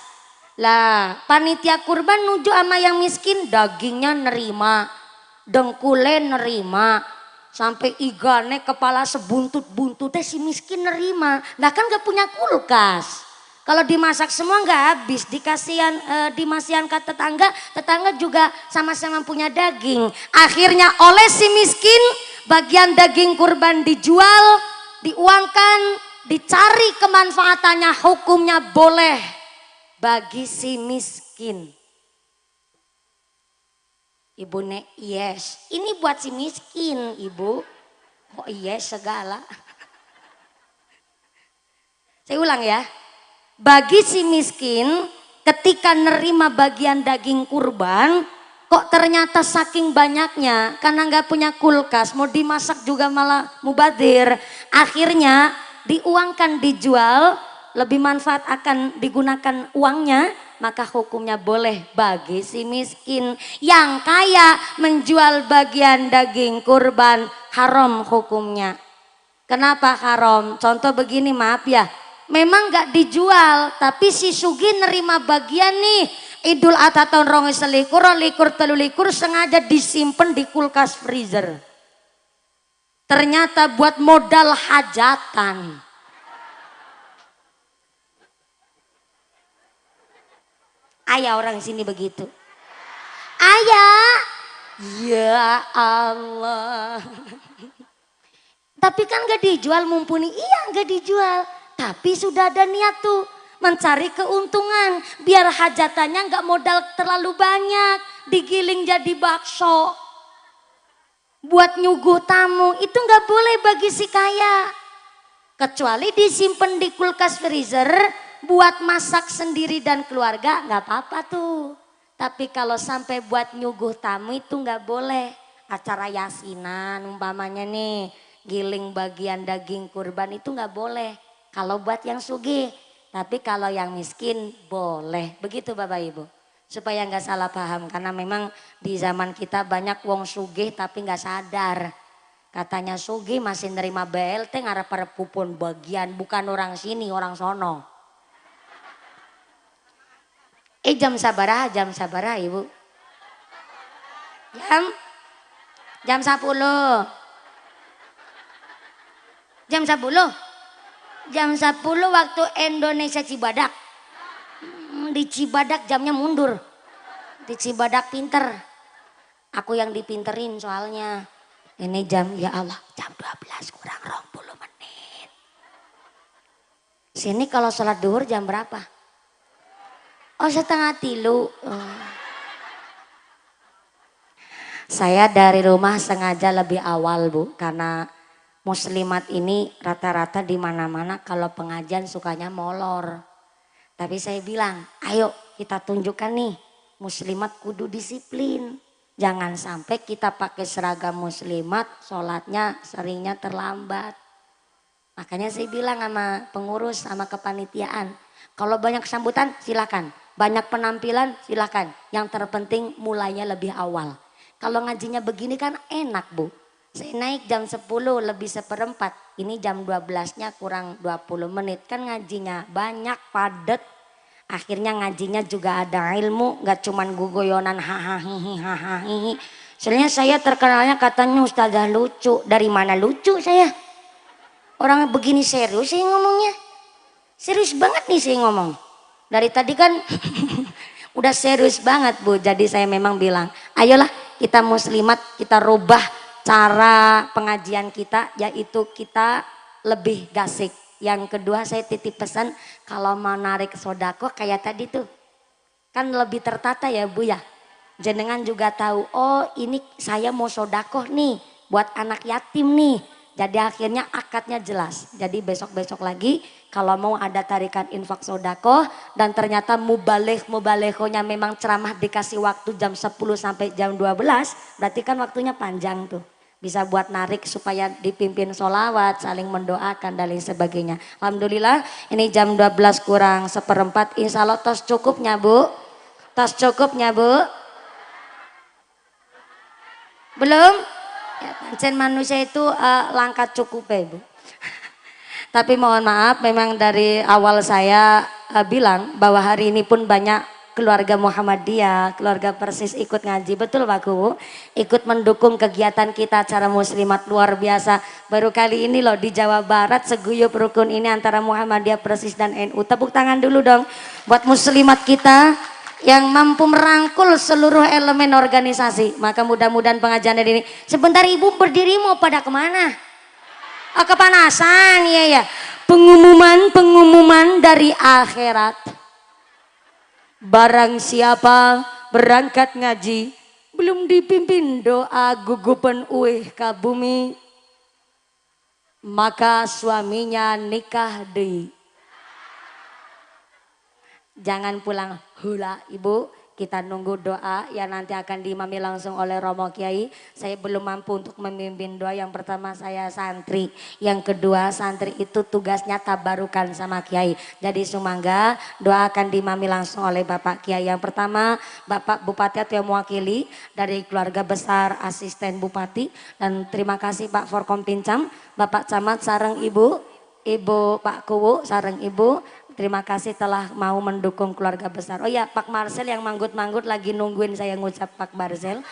Lah panitia kurban nuju sama yang miskin dagingnya nerima. Dengkule nerima. Sampai igane kepala sebuntut-buntutnya si miskin nerima. Nah kan gak punya kulkas. Kalau dimasak semua gak habis. Dimasihan ke tetangga. Tetangga juga sama-sama punya daging. Akhirnya oleh si miskin bagian daging kurban dijual. Diuangkan. Dicari kemanfaatannya hukumnya boleh. Bagi si miskin. Ibu nek yes, ini buat si miskin ibu. Oh yes segala. Saya ulang ya. Bagi si miskin ketika nerima bagian daging kurban. Kok ternyata saking banyaknya karena nggak punya kulkas. Mau dimasak juga malah mubadir. Akhirnya diuangkan dijual. Lebih manfaat akan digunakan uangnya. Maka hukumnya boleh bagi si miskin. Yang kaya menjual bagian daging kurban haram hukumnya. Kenapa haram? Contoh begini maaf ya. Memang gak dijual tapi si sugih nerima bagian nih. Idul Adha tahun 2021, likur telulikur sengaja disimpan di kulkas freezer. Ternyata buat modal hajatan. Ayah orang sini begitu. Ayah. Ya Allah. Tapi kan gak dijual mumpuni. Iya gak dijual. Tapi sudah ada niat tuh. Mencari keuntungan. Biar hajatannya gak modal terlalu banyak. Digiling jadi bakso. Buat nyuguh tamu. Itu gak boleh bagi si kaya. Kecuali disimpan di kulkas freezer buat masak sendiri dan keluarga nggak apa-apa tuh. Tapi kalau sampai buat nyuguh tamu itu nggak boleh. Acara yasinan umpamanya nih, giling bagian daging kurban itu nggak boleh. Kalau buat yang sugih, tapi kalau yang miskin boleh. Begitu Bapak Ibu. Supaya nggak salah paham, karena memang di zaman kita banyak wong sugih tapi nggak sadar. Katanya sugih masih nerima BLT ngarep pupun bagian, bukan orang sini, orang sono. Jam sabaraha Ibu? Jam 10. Jam 10. Jam 10 waktu Indonesia Cibadak. Di Cibadak jamnya mundur. Di Cibadak pinter. Aku yang dipinterin soalnya. Ini jam, ya Allah, jam 12 kurang 20 menit. Sini kalau sholat duhur jam berapa? Oh 2:30. Saya dari rumah sengaja lebih awal Bu, karena muslimat ini rata-rata di mana-mana kalau pengajian sukanya molor. Tapi saya bilang, ayo kita tunjukkan nih, muslimat kudu disiplin. Jangan sampai kita pakai seragam muslimat, sholatnya seringnya terlambat. Makanya saya bilang sama pengurus, sama kepanitiaan, kalau banyak sambutan silakan. Banyak penampilan silakan. Yang terpenting mulainya lebih awal. Kalau ngajinya begini kan enak Bu. Saya naik jam 10 lebih 1/4. Ini jam 12-nya kurang 20 menit. Kan ngajinya banyak, padat. Akhirnya ngajinya juga ada ilmu. Gak cuman gugoyonan hahaha. Soalnya saya terkenalnya katanya ustazah lucu. Dari mana lucu saya? Orang begini serius sih ngomongnya. Serius banget nih saya ngomong. Dari tadi kan udah serius banget Bu. Jadi saya memang bilang, ayolah kita muslimat, kita rubah cara pengajian kita, yaitu kita lebih gasik. Yang kedua saya titip pesan, kalau mau narik sodako kayak tadi tuh, kan lebih tertata ya Bu ya. Jenengan juga tahu, oh ini saya mau sodako nih buat anak yatim nih. Jadi akhirnya akadnya jelas. Jadi besok-besok lagi kalau mau ada tarikan infak sodako dan ternyata mubalehonya memang ceramah dikasih waktu jam 10 sampai jam 12, berarti kan waktunya panjang tuh. Bisa buat narik supaya dipimpin sholawat, saling mendoakan dan lain sebagainya. Alhamdulillah ini jam 12 kurang 1/4, insya Allah tos cukupnya Bu. Tos cukupnya Bu. Belum? Ya, pancen manusia itu langkah cukup ya Bu. Tapi mohon maaf memang dari awal saya bilang bahwa hari ini pun banyak keluarga Muhammadiyah, keluarga Persis ikut ngaji. Betul Pak Bu? Ikut mendukung kegiatan kita acara muslimat luar biasa. Baru kali ini loh di Jawa Barat seguyup rukun ini antara Muhammadiyah, Persis dan NU. Tepuk tangan dulu dong buat muslimat kita yang mampu merangkul seluruh elemen organisasi. Maka mudah-mudahan pengajian hari ini. Sebentar Ibu berdiri mau pada kemana? Oh, kepanasan ya. Pengumuman dari akhirat. Barang siapa berangkat ngaji belum dipimpin doa gugupan uih ka bumi, maka suaminya nikah deui. Jangan pulang hula Ibu, kita nunggu doa yang nanti akan diimami langsung oleh Romo Kiai. Saya belum mampu untuk memimpin doa. Yang pertama saya santri, yang kedua santri itu tugasnya tabarukan sama Kiai. Jadi sumangga doa akan diimami langsung oleh Bapak Kiai. Yang pertama Bapak Bupati atau yang mewakili dari keluarga besar asisten Bupati. Dan terima kasih Pak Forkompincam, Bapak Camat sareng Ibu Pak Kuwu sareng Ibu. Terima kasih telah mau mendukung keluarga besar. Oh ya Pak Marcel yang manggut-manggut lagi nungguin saya ngucap Pak Marcel.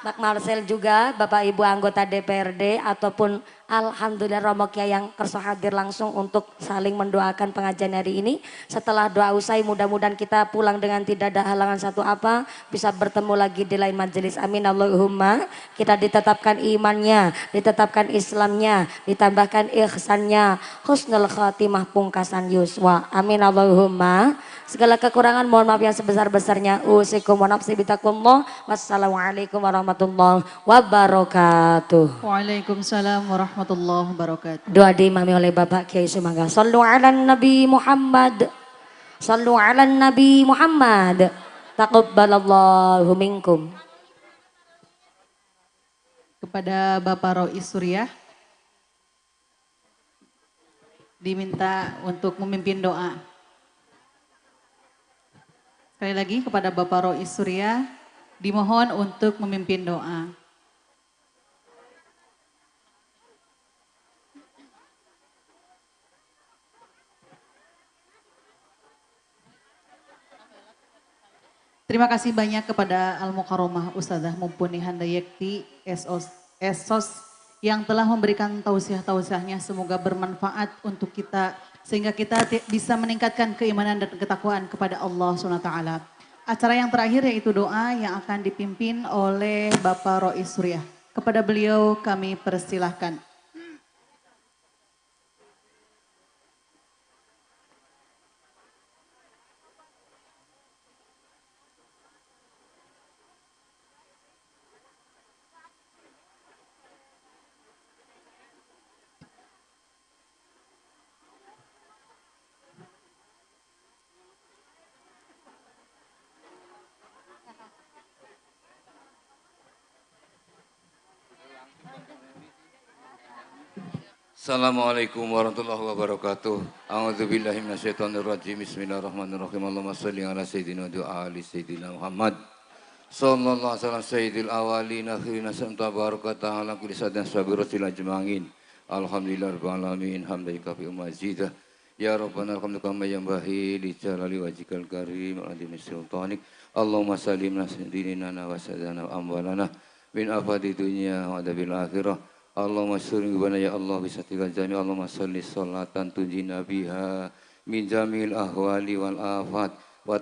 Pak Marcel juga Bapak Ibu anggota DPRD ataupun alhamdulillah Romo Kiai yang kerso hadir langsung untuk saling mendoakan pengajian hari ini. Setelah doa usai mudah-mudahan kita pulang dengan tidak ada halangan satu apa, bisa bertemu lagi di lain majelis. Amin Allahumma. Kita ditetapkan imannya, ditetapkan Islamnya, ditambahkan ihsannya, husnul khatimah pungkasan yuswa. Amin Allahumma. Segala kekurangan mohon maaf yang sebesar-besarnya. Usikum wa nafsi bitakumullah. Wassalamualaikum warahmatullahi wabarakatuh. Waalaikumsalam warahmatullahi warahmatullahi wabarakatuh. Doa diimami oleh Bapak Kiai Sumangga. Sallu ala Nabi Muhammad. Sallu ala Nabi Muhammad. Taqabbalallahu minkum. Kepada Bapak Rois Surya diminta untuk memimpin doa. Sekali lagi kepada Bapak Rois Surya dimohon untuk memimpin doa. Terima kasih banyak kepada Al-Mukarramah Ustadzah Mumpuni Handayekti Esos yang telah memberikan tausiah-tausiahnya, semoga bermanfaat untuk kita sehingga kita bisa meningkatkan keimanan dan ketakwaan kepada Allah SWT. Acara yang terakhir yaitu doa yang akan dipimpin oleh Bapak Rois Surya. Kepada beliau kami persilahkan. Assalamualaikum warahmatullahi wabarakatuh. A'udzubillahi minasyaitonirrajim. Bismillahirrahmanirrahim. Allahumma shalli ala sayyidina wa ali sayyidina Muhammad. Sallallahu alaihi wasallam sayyidil awwalin akhirin santa baraka ta'ala kulli sadan sabir rasul ajma'in. Alhamdulillahirabbil alamin. Hamdan kafi mazidah. Ya Rabbana alhamdulillah kama yanbahi li jalali wajhikal karim wa adimi sultanik. Allahumma sallim ala sayyidina wa sadana amwalana min afadi dunya wa adabil akhirah. Allahumma sholli wa ya Allah bisatika jami. Allahumma sholli sholatan tunjina biha min jamil ahwali wal afat wa